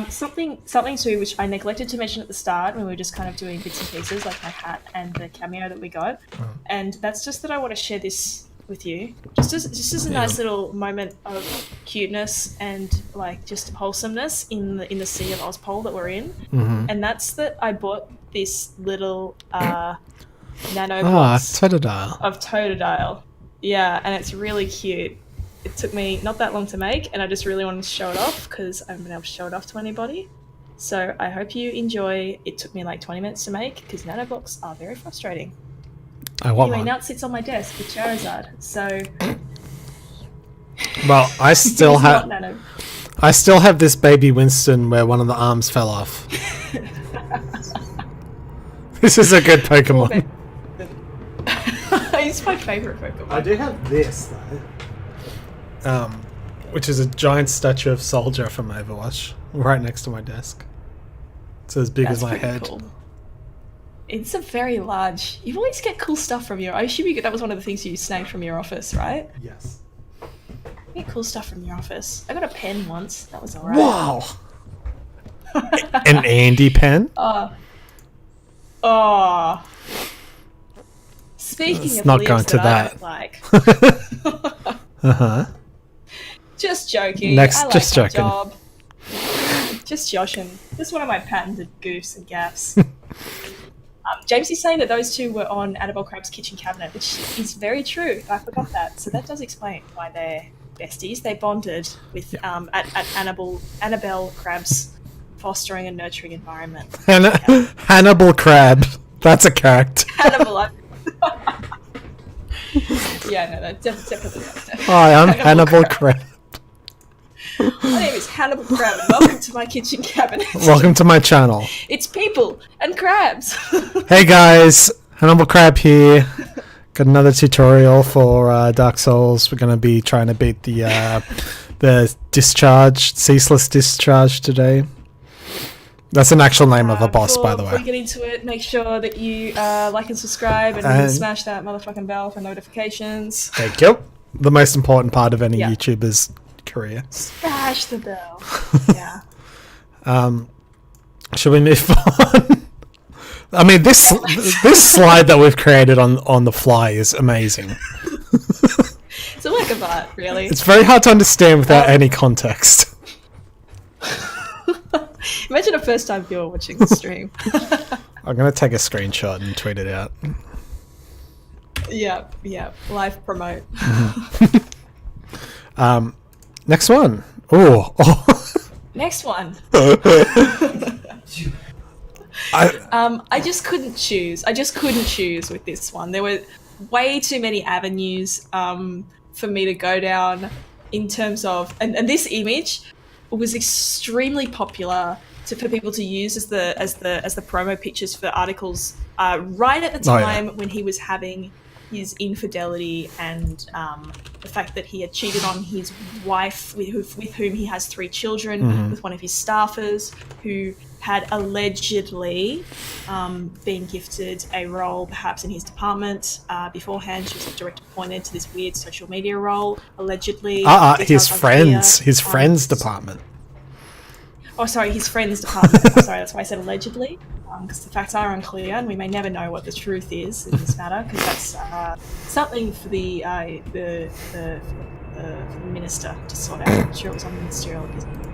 Something too, which I neglected to mention at the start when we were just kind of doing bits and pieces, like my hat and the cameo that we got, and that's just that I want to share this with you, just as a nice little moment of cuteness and like just wholesomeness in the sea of Ozpol that we're in, and that's that I bought this little nano box Totodile. of Totodile. Yeah, and it's really cute. it took me not that long to make, and I just really wanted to show it off because I haven't been able to show it off to anybody. So I hope you enjoy. It took me like 20 minutes to make because nanoblocks are very frustrating. I want Anyway, one. now it sits on my desk with Charizard. So Well, I still it's not have nano. I still have this baby Winston where one of the arms fell off. This is a good Pokemon. He's my favorite Pokemon. I do have this though, which is a giant statue of Soldier from Overwatch, right next to my desk. It's as big as my pretty head. cool. It's a very large. You always get cool stuff from your. I assume that was one of the things you snagged from your office, right? Yes. You get cool stuff from your office. I got a pen once. That was alright. Wow. An Andy pen? Oh. Speaking Let's of not lives go into that that. I don't like. Uh-huh. Just joking. Next, I like just my joking. job. Just joshing. Just one of my patented goofs and gaffs. James is saying that those two were on Annabelle Crab's kitchen cabinet, which is very true. I forgot that. So that does explain why they're besties. They bonded with at Annabelle Crab's fostering and nurturing environment. Hannibal Crab. That's a character. Hannibal. Yeah, no, that's definitely. Hi, I'm Hannibal Crab. My name is Hannibal Crab, and welcome to my kitchen cabinet. Welcome to my channel. It's people and crabs. Hey guys, Hannibal Crab here. Got another tutorial for Dark Souls. We're going to be trying to beat the discharge, ceaseless discharge today. That's an actual name of a boss, by the Before way. we get into it, make sure that you like and subscribe and smash that motherfucking bell for notifications. Thank you. The most important part of any Yeah. YouTuber's career. Smash the bell. Yeah. Should we move on? I mean, this slide that we've created on the fly is amazing. It's a work of art, really. It's very hard to understand without any context. Imagine a first time viewer watching the stream. I'm going to take a screenshot and tweet it out. Yeah. Live promote. Next one. Oh. Next one. I I just couldn't choose. With this one. There were way too many avenues for me to go down in terms of, and this image was extremely popular for people to use as the promo pictures for articles right at the time when he was having his infidelity and the fact that he had cheated on his wife with whom he has 3 children, with one of his staffers who had allegedly been gifted a role perhaps in his department beforehand. She was direct appointed to this weird social media role, allegedly. his friend's department. Oh, sorry, his friend's department. Sorry, that's why I said allegedly, because the facts are unclear, and we may never know what the truth is in this matter, because that's something for the minister to sort out. I'm sure it was on ministerial business.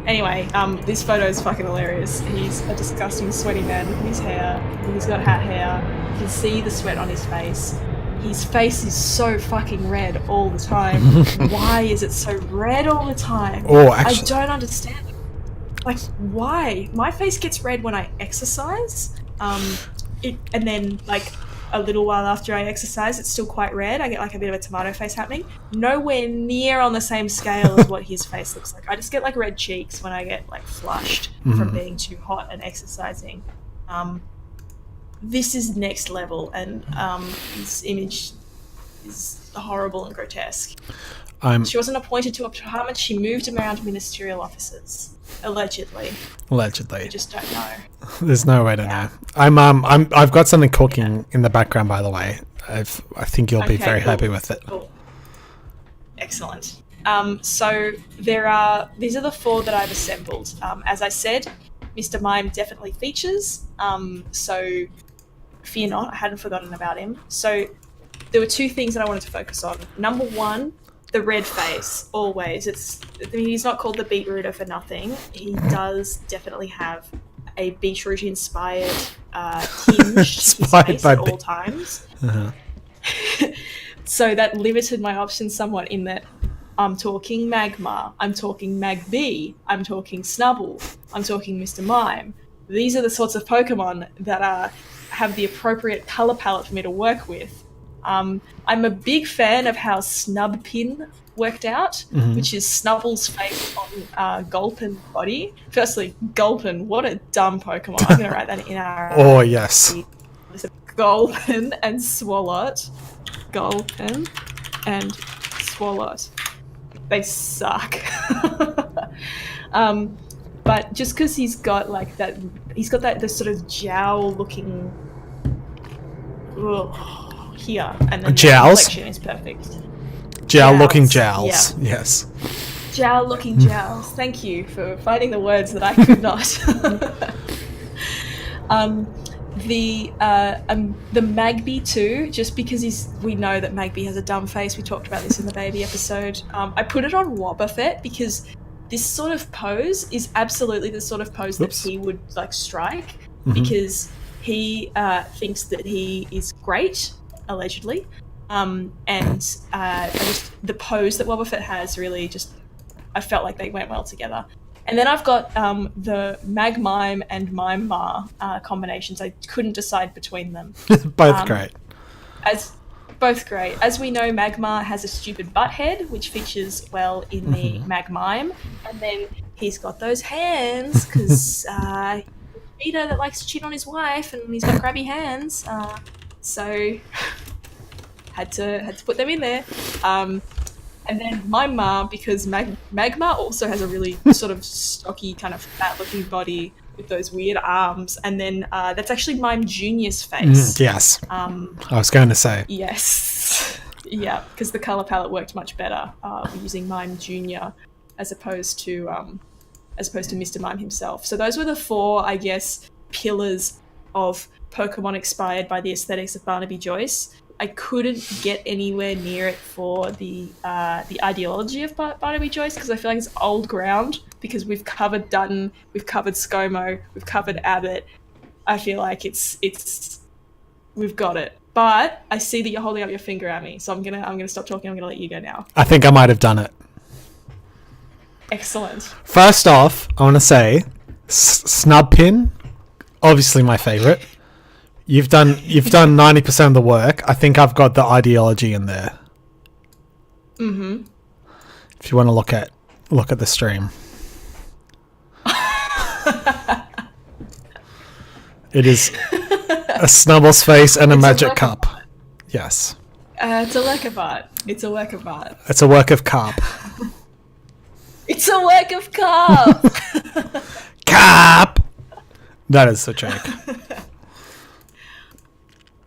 Anyway, this photo is fucking hilarious. He's a disgusting sweaty man with his hair. He's got hat hair. You can see the sweat on his face. His face is so fucking red all the time. Why is it so red all the time? Oh, actually, I don't understand. Like, why? My face gets red when I exercise. And then, like, a little while after I exercise, it's still quite red. I get, like, a bit of a tomato face happening. Nowhere near on the same scale as what his face looks like. I just get, like, red cheeks when I get, like, flushed from being too hot and exercising. This is next level, and this image is horrible and grotesque. She wasn't appointed to a department. She moved around ministerial offices. Allegedly. I just don't know. There's no way to know. I've got something cooking in the background, by the way. I think you'll be very happy with it. Cool. Excellent. So these are the 4 that I've assembled. As I said, Mr. Mime definitely features. So fear not, I hadn't forgotten about him. So there were 2 things that I wanted to focus on. Number 1, the red face, always. He's not called the beetrooter for nothing. He does definitely have a beetroot-inspired tinge to his face at all times. So that limited my options somewhat in that I'm talking Magmar. I'm talking Magby. I'm talking Snubble. I'm talking Mr. Mime. These are the sorts of Pokemon that have the appropriate color palette for me to work with. I'm a big fan of how Snubpin worked out, which is Snubble's face on Gulpin's body. Firstly, Gulpin, what a dumb Pokemon. I'm going to write that in our... Oh, yes. Gulpin and Swalot. Gulpin and Swalot. They suck. But just because he's got like that, the sort of jowl looking here, and then Jowls? the complexion is perfect. Jowl looking jowls. Yeah. Yes. Jowl looking jowls. Thank you for finding the words that I could not. The Magby too, just because we know that Magby has a dumb face. We talked about this in the baby episode. I put it on Wobbuffet because this sort of pose is absolutely the sort of pose that he would like strike, because he thinks that he is great, allegedly, and the pose that Wobbuffet has really just, I felt like they went well together. And then I've got the Magmime and Mime-Ma combinations. I couldn't decide between them. Both great. Both great. As we know, Magmar has a stupid butt head, which features well in the Magmime. And then he's got those hands, because Peter that likes to cheat on his wife, and he's got grabby hands. So had to put them in there. And then Mime-Ma, because Magmar also has a really sort of stocky, kind of fat-looking body with those weird arms. And then that's actually Mime Jr.'s face. Yes. I was going to say. Yes. Yeah, because the colour palette worked much better using Mime Jr. as opposed to Mr. Mime himself. So those were the 4, I guess, pillars of Pokemon inspired by the aesthetics of Barnaby Joyce. I couldn't get anywhere near it for the ideology of Barnaby Joyce, because I feel like it's old ground, because we've covered Dutton, we've covered ScoMo, we've covered Abbott. I feel like we've got it. But I see that you're holding up your finger at me, so I'm gonna stop talking. I'm gonna let you go now. I think I might have done it. Excellent. First off, I want to say Snubpin, obviously my favorite. You've done 90% of the work. I think I've got the ideology in there. Mm-hmm. If you want to look at the stream. It is a Snubble's face and a magic cup. Yes. It's a work of art. It's a work of art. It's a work of cup. It's a work of cup. Cup. That is the joke.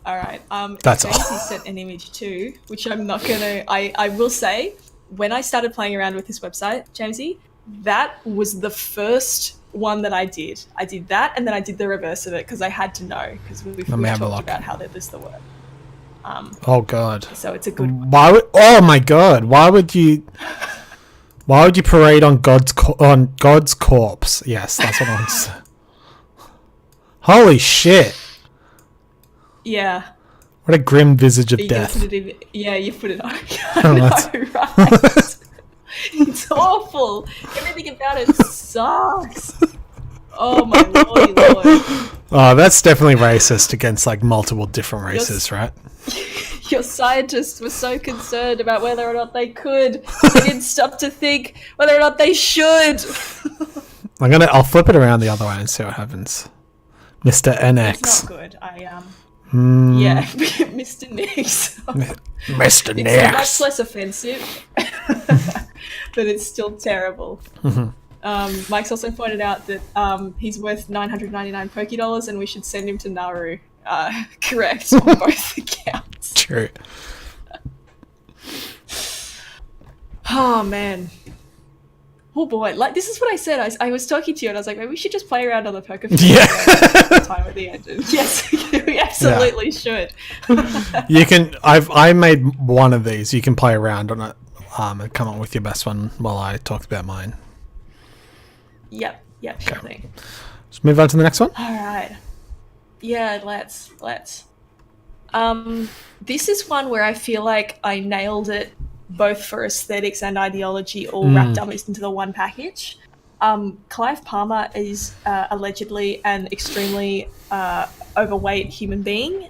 All right. That's James all. sent an image too, which I'm not gonna. I will say, when I started playing around with this website, Jamesy, that was the first one that I did. I did that, and then I did the reverse of it because I had to know, because we've talked about how they're just the work. Oh god. So it's a good one. Oh my god! Why would you parade on God's corpse? Yes, that's what I want to say. Holy shit! Yeah. What a grim visage of death. Yeah, you put it on. Oh, I know, right? It's awful. Everything about it sucks. Oh my lordy lord. Oh, that's definitely racist against like multiple different races, right? Your scientists were so concerned about whether or not they could. They didn't stop to think whether or not they should. I'll flip it around the other way and see what happens. Mr. NX. It's not good. Yeah, Mr. Nix. Mr. Nix. It's much less offensive, but it's still terrible. Mike's also pointed out that he's worth 999 Pokédollars and we should send him to Nauru. Correct on both accounts. True. Oh man. Oh boy, like this is what I said. I was talking to you and I was like, maybe we should just play around on the Pokémon. Yeah. Time at the end. And yes, we absolutely should. You can. I made one of these. You can play around on it and come up with your best one while I talk about mine. Yep, sure thing. Let's move on to the next one. All right. Yeah, let's. This is one where I feel like I nailed it both for aesthetics and ideology, all wrapped up into the one package. Clive Palmer is allegedly an extremely overweight human being.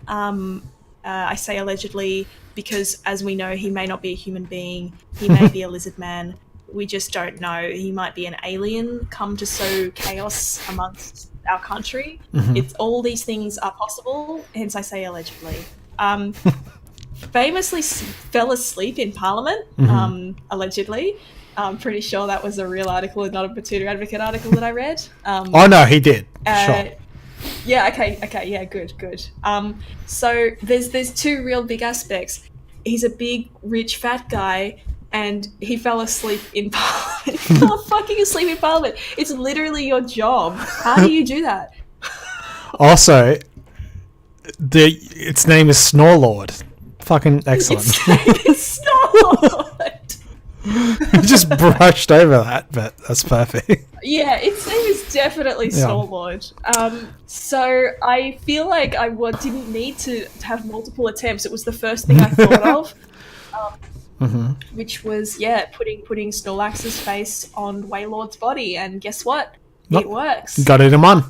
I say allegedly because, as we know, he may not be a human being. He may be a lizard man. We just don't know. He might be an alien come to sow chaos amongst our country. It's all these things are possible, hence I say allegedly. Famously fell asleep in Parliament, allegedly. I'm pretty sure that was a real article and not a Batuta Advocate article that I read. Oh no, he did. Sure. Yeah, okay, yeah, good. So there's two real big aspects. He's a big, rich, fat guy, and he fell asleep in Parliament. He fell fucking asleep in Parliament. It's literally your job. How do you do that? Also, its name is Snorelord. Fucking excellent. Its name is Snorelord. You just brushed over that, but that's perfect. Yeah, its name is definitely Snorelord. So I feel like I didn't need to have multiple attempts. It was the first thing I thought of, which was putting Snorlax's face on Waylord's body, and guess what? Nope. It works. Got it in one.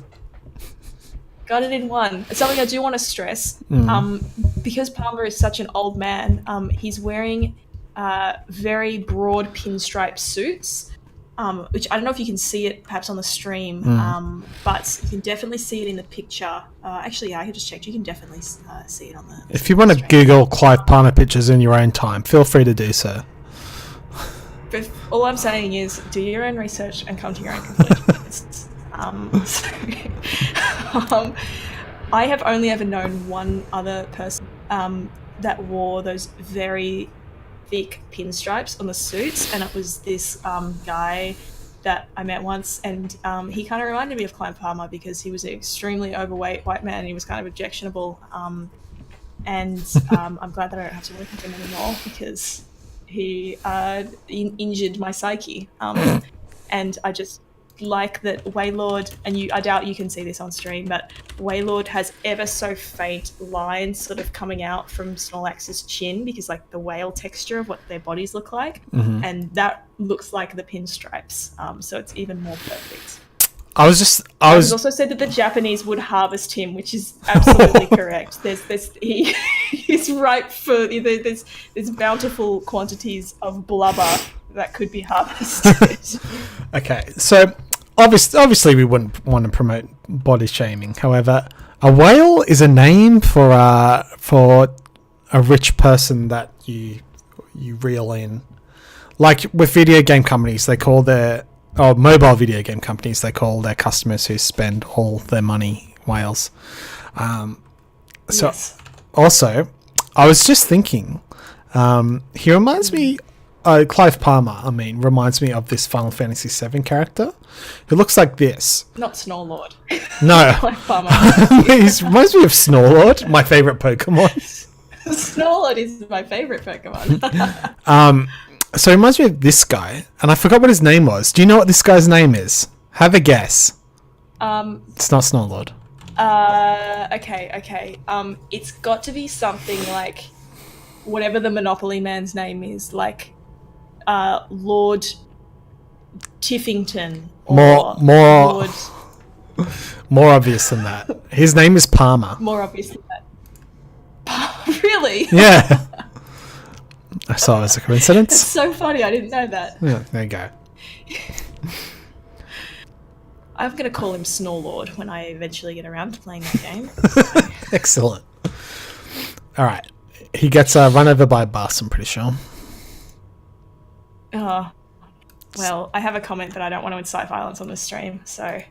Got it in one. Something I do want to stress, because Palmer is such an old man, he's wearing very broad pinstripe suits, which I don't know if you can see it perhaps on the stream, but you can definitely see it in the picture. Actually, yeah, I just checked. You can definitely see it on the If you want to stream. Google Clive Palmer pictures in your own time, feel free to do so. But all I'm saying is do your own research and come to your own conclusions. I have only ever known one other person that wore those very thick pinstripes on the suits, and it was this guy that I met once, and he kind of reminded me of Clive Palmer because he was an extremely overweight white man and he was kind of objectionable, and I'm glad that I don't have to work with him anymore because he injured my psyche, and I just like that Waylord, and I doubt you can see this on stream, but Waylord has ever so faint lines sort of coming out from Snorlax's chin because like the whale texture of what their bodies look like, and that looks like the pinstripes, so it's even more perfect. It was also said that the Japanese would harvest him, which is absolutely correct. He's ripe for there's bountiful quantities of blubber that could be harvested. Okay, so obviously we wouldn't want to promote body shaming. However, a whale is a name for a rich person that you reel in. Like with video game companies, they call mobile video game companies, they call their customers who spend all their money whales. Yes. Also, I was just thinking, he reminds me. Clive Palmer, reminds me of this Final Fantasy VII character who looks like this. Not Snorelord. No. Clive Palmer. He reminds me of Snorelord, my favourite Pokemon. Snorelord is my favourite Pokemon. So he reminds me of this guy, and I forgot what his name was. Do you know what this guy's name is? Have a guess. It's not Snorelord. Okay. It's got to be something like whatever the Monopoly man's name is, like Lord Tiffington. Or More obvious than that. His name is Palmer. More obvious than that. Really? Yeah. I saw it as a coincidence. It's so funny. I didn't know that. Yeah, there you go. I'm going to call him Snorelord when I eventually get around to playing that game. So. Excellent. All right. He gets run over by a bus, I'm pretty sure. Well, I have a comment, but I don't want to incite violence on the stream, so...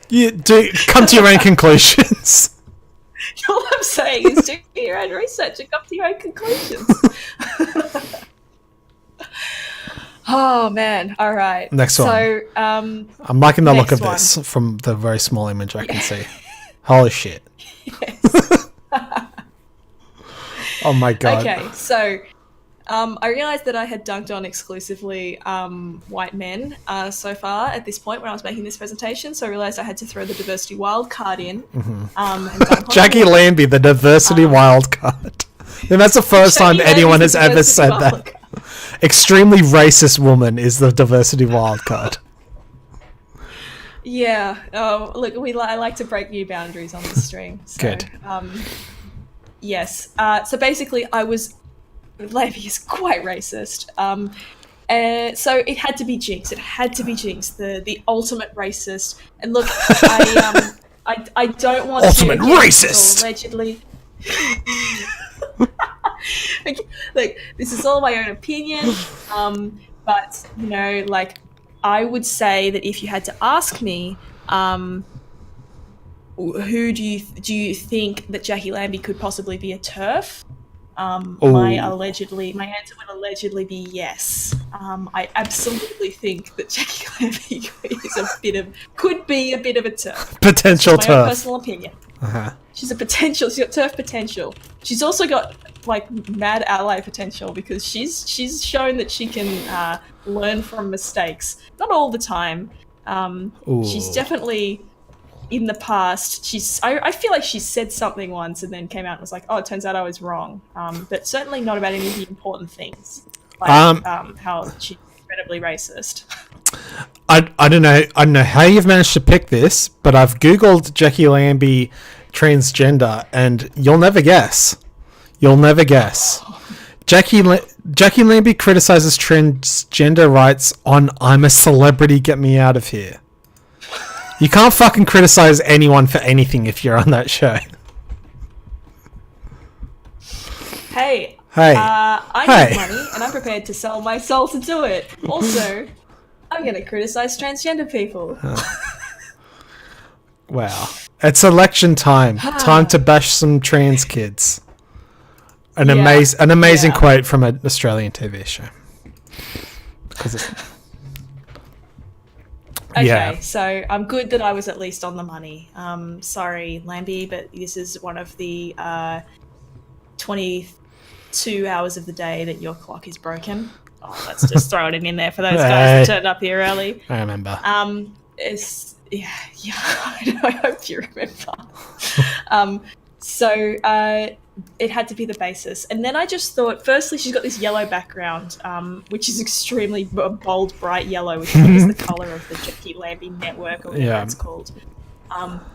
You do come to your own conclusions. All I'm saying is do your own research and come to your own conclusions. Oh, man. All right. Next one. So, I'm liking the look of one. this from the very small image I can see. Holy shit. Yes. Oh my god. Okay, so I realised that I had dunked on exclusively white men so far at this point when I was making this presentation, so I realised I had to throw the diversity wild card in. And dunk on Jackie them. Lambie, the diversity wild card. And that's the first time Jackie anyone Landy's has the ever said diversity that. wildcard. Extremely racist woman is the diversity wildcard. Yeah. Oh, look, I like to break new boundaries on the string. So, Good. Yes. So basically, Levy is quite racist. So it had to be Jinx. It had to be Jinx, the ultimate racist. And look, I don't want Ultimate to racist! allegedly. Like, this is all my own opinion. But you know, like, I would say that if you had to ask me, who do you think that Jackie Lambie could possibly be a TERF? My answer would allegedly be yes. I absolutely think that Jackie Lambie could be a bit of a TERF. Potential That's my own TERF. personal opinion. Uh-huh. She's got TERF potential. She's also got like mad ally potential because she's shown that she can learn from mistakes. Not all the time. She's definitely in the past. I feel like she said something once and then came out and was like, "Oh, it turns out I was wrong." But certainly not about any of the important things, like how she's incredibly racist. I don't know how you've managed to pick this, but I've googled Jackie Lambie transgender, and you'll never guess. Jackie Lambie criticizes transgender rights on "I'm a Celebrity, Get Me Out of Here." You can't fucking criticize anyone for anything if you're on that show. Hey, Hey. I need money, and I'm prepared to sell my soul to do it. Also, I'm going to criticize transgender people. Wow. It's election time. Time to bash some trans kids. An amazing quote from an Australian TV show. Okay, so I'm good that I was at least on the money. Sorry, Lambie, but this is one of the 22 hours of the day that your clock is broken. Oh, let's just throw it in there for those guys that turned up here early. I remember. I hope you remember. So it had to be the basis. And then I just thought, firstly, she's got this yellow background, which is extremely bold, bright yellow, which I think is the colour of the Jackie Lambie network, or whatever it's called.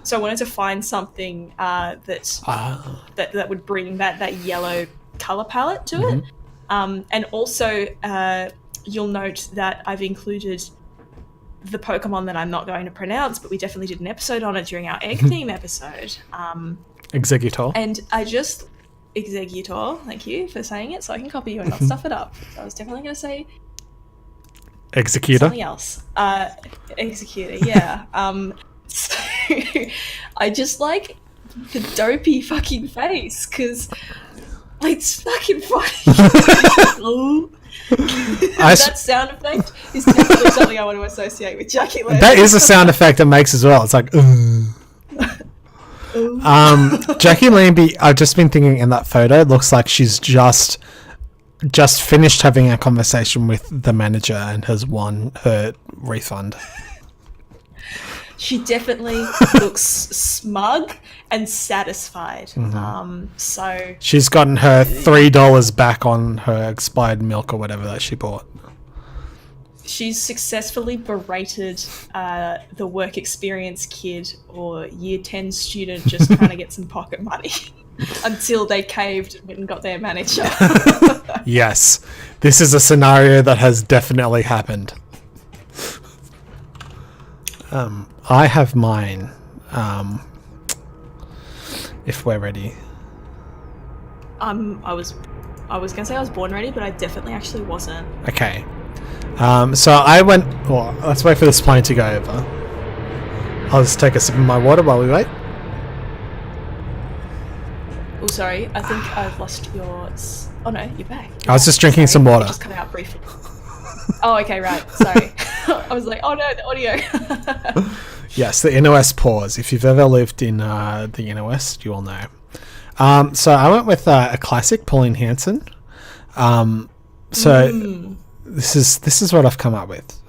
So I wanted to find something that would bring that yellow colour palette to it. And also, you'll note that I've included the Pokemon that I'm not going to pronounce, but we definitely did an episode on it during our egg theme episode. Exeggutor. And Exeggutor, thank you for saying it, so I can copy you and not stuff it up. So I was definitely going to say Exeggutor. something else. Executor, yeah. So I just like the dopey fucking face, because it's fucking funny. That sound effect is definitely something I want to associate with Jackie Lambie. That is a sound effect it makes as well. It's like, Jackie Lambie, I've just been thinking in that photo, it looks like she's just finished having a conversation with the manager and has won her refund. She definitely looks smug and satisfied. So she's gotten her $3 back on her expired milk or whatever that she bought. she's successfully berated the work experience kid or year 10 student just trying to get some pocket money until they caved and got their manager. Yes, this is a scenario that has definitely happened. I have mine. If we're ready. I was gonna say I was born ready, but I definitely actually wasn't. Okay. So I went. Well, let's wait for this plane to go over. I'll just take a sip of my water while we wait. Oh, sorry. I think I've lost your. Oh no, you're back. I was just drinking some water. It just cut out briefly. Oh, okay, right. Sorry. I was like, oh no, the audio. Yes, the inner west pause. If you've ever lived in the inner west, you will know. So I went with a classic, Pauline Hanson. This is what I've come up with.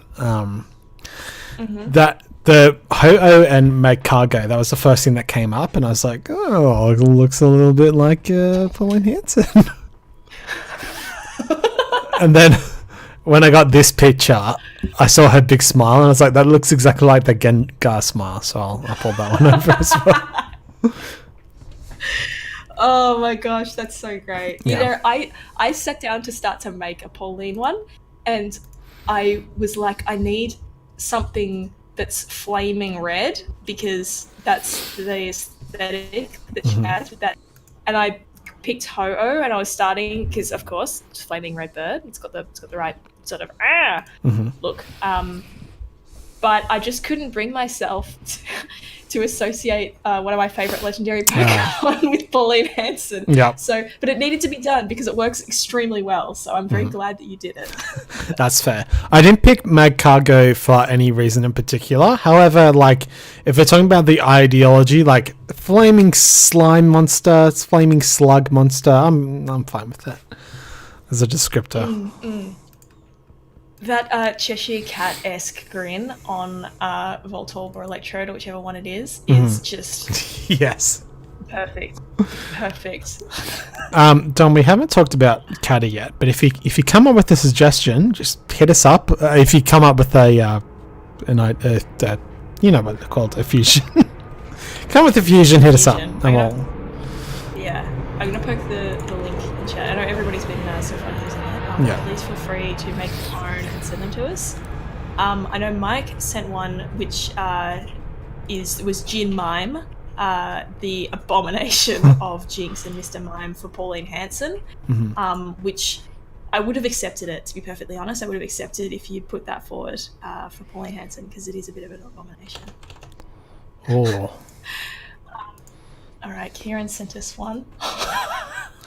that the Ho-Oh and Meg Cargo, that was the first thing that came up, and I was like, oh, it looks a little bit like Pauline Hanson. And then when I got this picture, I saw her big smile, and I was like, that looks exactly like the Gengar smile, so I'll pull that one over as well. Oh my gosh, that's so great. Yeah. You know, I sat down to start to make a Pauline one, and I was like, I need something that's flaming red, because that's the aesthetic that she has with that. And I picked Ho-Oh, and I was starting, because of course, it's flaming red bird. It's got the right sort of look. But I just couldn't bring myself to associate one of my favorite legendary Pokemon with Pauline Hanson. Yeah. So, but it needed to be done because it works extremely well. So I'm very glad that you did it. That's fair. I didn't pick Mag Cargo for any reason in particular. However, like, if we're talking about the ideology, like flaming slime monster, flaming slug monster, I'm fine with that as a descriptor. That Cheshire Cat-esque grin on Voltorb or Electrode, or whichever one it is just Yes. perfect. Perfect. Don, we haven't talked about Catty yet, but if you come up with a suggestion, just hit us up. If you come up with a you know what they're called, a fusion. Come with a fusion, hit us up. And Yeah, I'm gonna poke the link in chat. I know everybody's been so fun using it. Yeah. Please feel free to make your own and send them to us. I know Mike sent one which was Jin Mime, the abomination of Jinx and Mr. Mime for Pauline Hanson, which I would have accepted it, to be perfectly honest. I would have accepted if you put that forward for Pauline Hanson, because it is a bit of an abomination. Oh. All right, Kieran sent us one.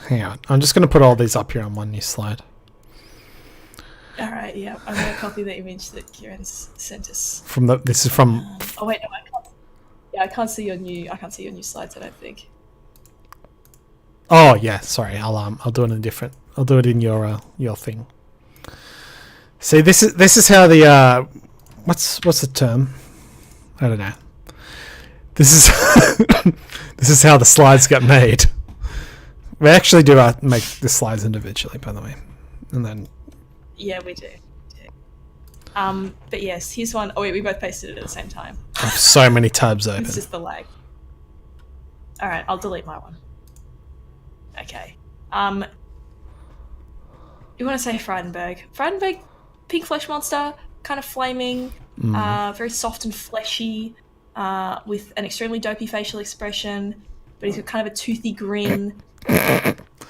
Hang on. I'm just going to put all these up here on one new slide. All right, yeah, I'm going to copy the image that Kieran's sent us. This is from... oh wait, no, I can't. Yeah, I can't see your new slides, I don't think. Oh yeah, sorry. I'll do it in different. I'll do it in your thing. See, this is how the what's the term? I don't know. This is how the slides get made. We actually do make the slides individually, by the way, and then. Yeah, we do. But yes, here's one. Oh wait, we both pasted it at the same time. I have so many tabs open. It's just the lag. All right, I'll delete my one. Okay. You want to say Frydenberg? Frydenberg, pink flesh monster, kind of flaming, very soft and fleshy, with an extremely dopey facial expression, but he's got kind of a toothy grin.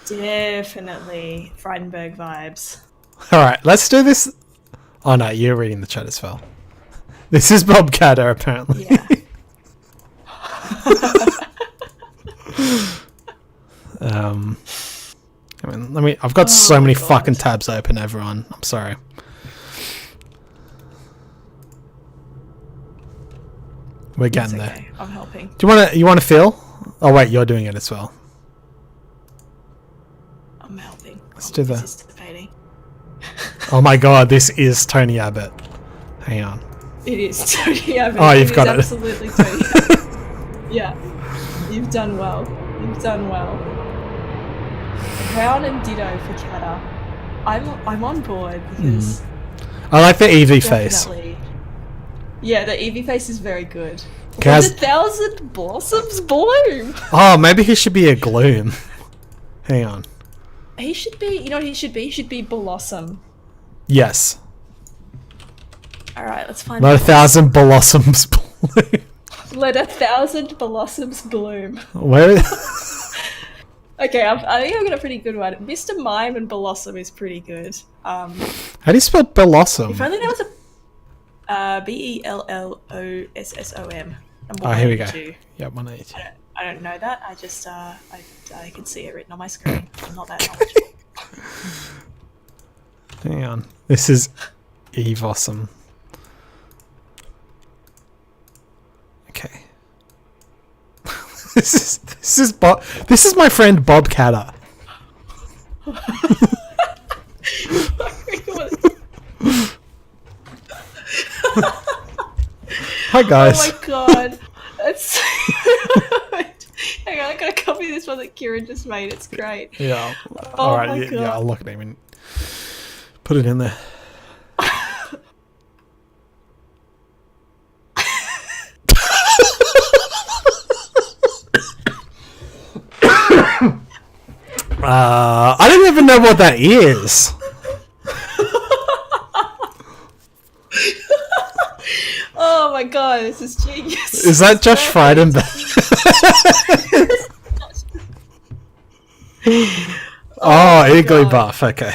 Definitely Frydenberg vibes. All right, let's do this. Oh no, you're reading the chat as well. This is Bob Catter, apparently. Yeah. I've got so many God. fucking tabs open, everyone. I'm sorry. We're getting there. Okay, I'm helping. You want to feel? Oh wait, you're doing it as well. I'm helping. Let's do that. Participating. Oh my god, this is Tony Abbott. Hang on. It is Tony Abbott. Oh, you've got it. Absolutely Tony Abbott. Yeah, you've done well. You've done well. Brown and Ditto for Kata. I'm on board because I like the Eevee face. definitely. Yeah, the Eevee face is very good. Kaz- 1,000 blossoms bloom. Oh, maybe he should be a Gloom. Hang on. He should be. You know what he should be? He should be Blossom. Yes. All right, let's find. Let out. 1,000 blossoms bloom. Let 1,000 blossoms bloom. Where? Okay, I think I've got a pretty good one. Mr. Mime and Blossom is pretty good. How do you spell Blossom? If only there was a Bellossom. Oh, here we go. 182. Yep, 182. I don't know that. I just I can see it written on my screen. I'm not that knowledgeable. Hang on. This is Evossum. Okay. This is my friend Bob Catter. Hi guys. Oh my god. That's hang on, I gotta copy this one that Kieran just made. It's great. Yeah. Oh All right. my Yeah, God. yeah, I'll look at him and put it in there. I don't even know what that is. Oh my god, this is genius. Is that Josh Frydenberg? Oh, Eagly God. Buff. Okay.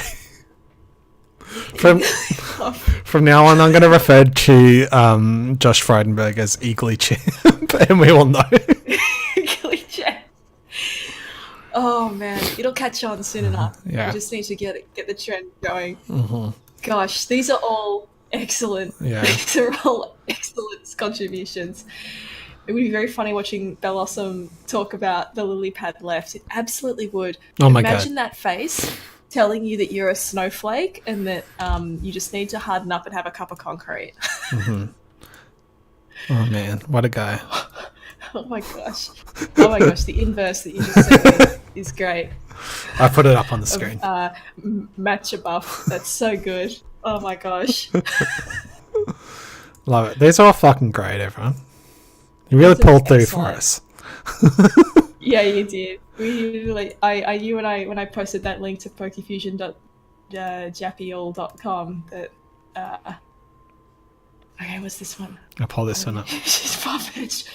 From now on, I'm going to refer to Josh Frydenberg as Eagly Champ, and we all know. Oh man, it'll catch on soon enough. Yeah. I just need to get the trend going. Gosh, these are all excellent. Yeah. These are all excellent contributions. It would be very funny watching Bellossom talk about the lily pad left. It absolutely would. Oh my Imagine God. that face telling you that you're a snowflake and that you just need to harden up and have a cup of concrete. Oh man, what a guy. Oh my gosh. Oh my gosh, the inverse that you just said is great. I put it up on the screen. Matcha buff. That's so good. Oh my gosh. Love it. These are all fucking great, everyone. You really These are pulled through for excellent. us. Yeah, you did. We like I knew when I posted that link to pokefusion.jappiall.com that okay, what's this one? I'll pull this one up. She's Farfetch.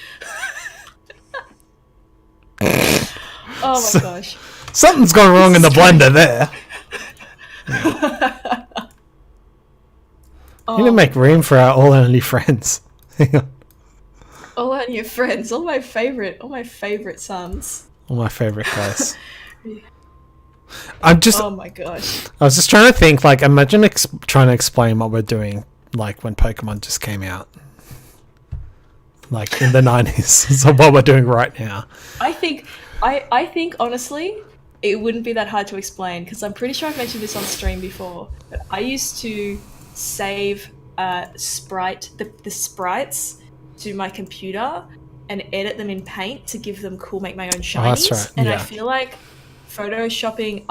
Oh my gosh. Something's gone wrong in the blender there. You need to make room for our all only friends. Hang on. All out your friends, all my favorite sons. All my favorite guys. I'm just. Oh my gosh. I was just trying to think. Like, imagine trying to explain what we're doing. Like when Pokemon just came out. Like in the 90s. So what we're doing right now. I think honestly, it wouldn't be that hard to explain because I'm pretty sure I've mentioned this on stream before. But I used to save the sprites to my computer and edit them in Paint to give them cool, make my own shinies. Oh, that's right. And Yeah. I feel like photoshopping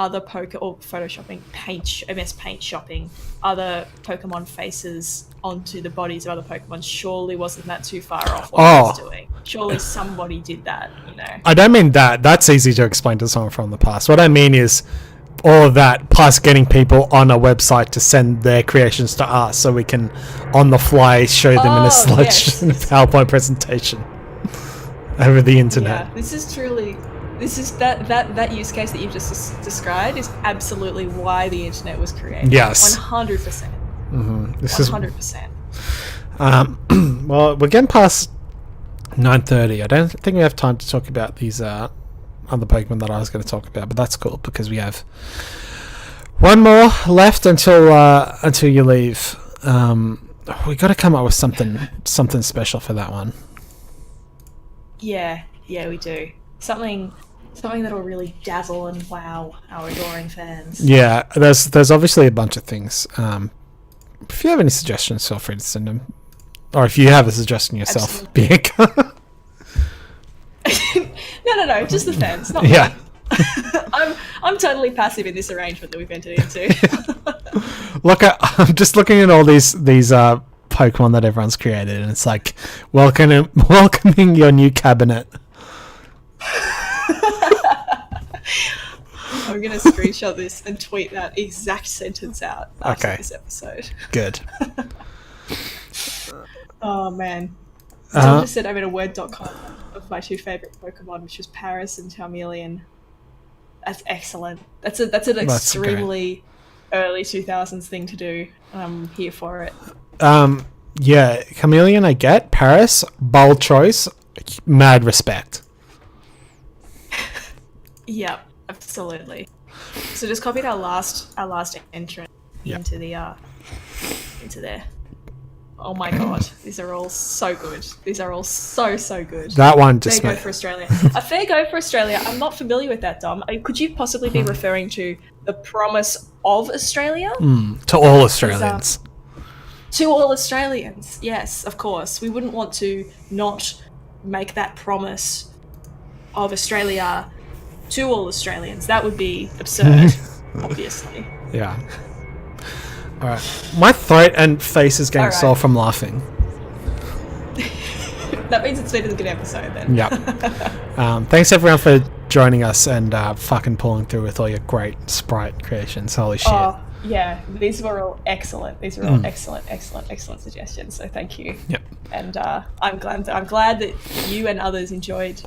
MS Paint shopping other Pokemon faces onto the bodies of other Pokemon surely wasn't that too far off what I was doing. Surely somebody did that, you know. I don't mean that. That's easy to explain to someone from the past. What I mean is all of that plus getting people on a website to send their creations to us so we can on the fly show them in a PowerPoint presentation over the internet. Yeah, this is that use case that you've just described is absolutely why the internet was created. Yes. 100%. This 100%. Well, we're getting past 9:30. I don't think we have time to talk about these other Pokemon that I was going to talk about, but that's cool because we have one more left until you leave. We got to come up with something special for that one. Yeah, we do. Something that'll really dazzle and wow our adoring fans. Yeah, there's obviously a bunch of things. If you have any suggestions, feel free to send them. Or if you have a suggestion yourself, Bianca. No, just the fans, not Yeah. me. I'm totally passive in this arrangement that we've entered into. Look, I'm just looking at all these Pokemon that everyone's created, and it's like welcoming your new cabinet. I'm gonna screenshot this and tweet that exact sentence out after this episode. Good. Oh man. Someone just said I made a word.com of my two favourite Pokemon, which was Paris and Charmeleon. That's excellent. That's an extremely early 2000s thing to do. I'm here for it. Yeah, Chameleon I get. Paris, bold choice, mad respect. Yep, absolutely. So just copied our last entrant into the into there. Oh my god, these are all so good. These are all so good. That one just fair go for Australia. A fair go for Australia. I'm not familiar with that, Dom. Could you possibly be referring to the promise of Australia? to all Australians. To all Australians, yes, of course. We wouldn't want to not make that promise of Australia to all Australians. That would be absurd, obviously. Yeah. All right. My throat and face is getting All right. sore from laughing. That means it's been a good episode then. Yep. Thanks everyone for joining us and fucking pulling through with all your great sprite creations. Holy shit. Oh, yeah. These were all excellent. These were all excellent suggestions. So thank you. Yep. And I'm glad that you and others enjoyed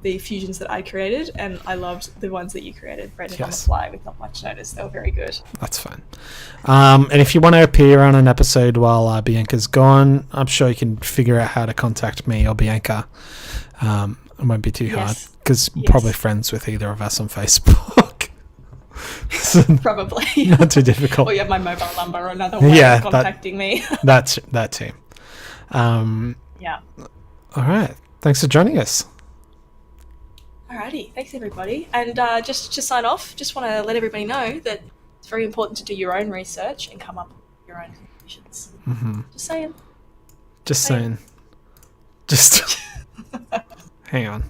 the fusions that I created, and I loved the ones that you created, Brendan, on the fly with not much notice. They were very good. That's fine. And if you want to appear on an episode while Bianca's gone, I'm sure you can figure out how to contact me or Bianca. It won't be too hard because we're probably friends with either of us on Facebook. So Probably. not too difficult. Or you have my mobile number or another way of contacting me. That too. Yeah. All right. Thanks for joining us. Alrighty. Thanks, everybody. And just to sign off, just want to let everybody know that it's very important to do your own research and come up with your own conclusions. Mm-hmm. Just saying. Just saying. Just hang on.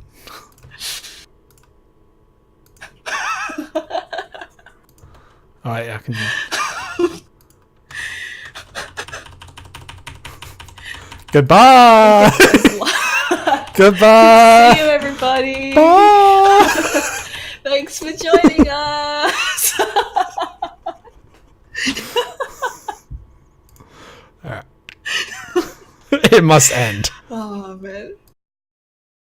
All right, I can. Goodbye. Goodbye. See you, everybody. Bye. Thanks for joining us. All right. It must end. Oh, man.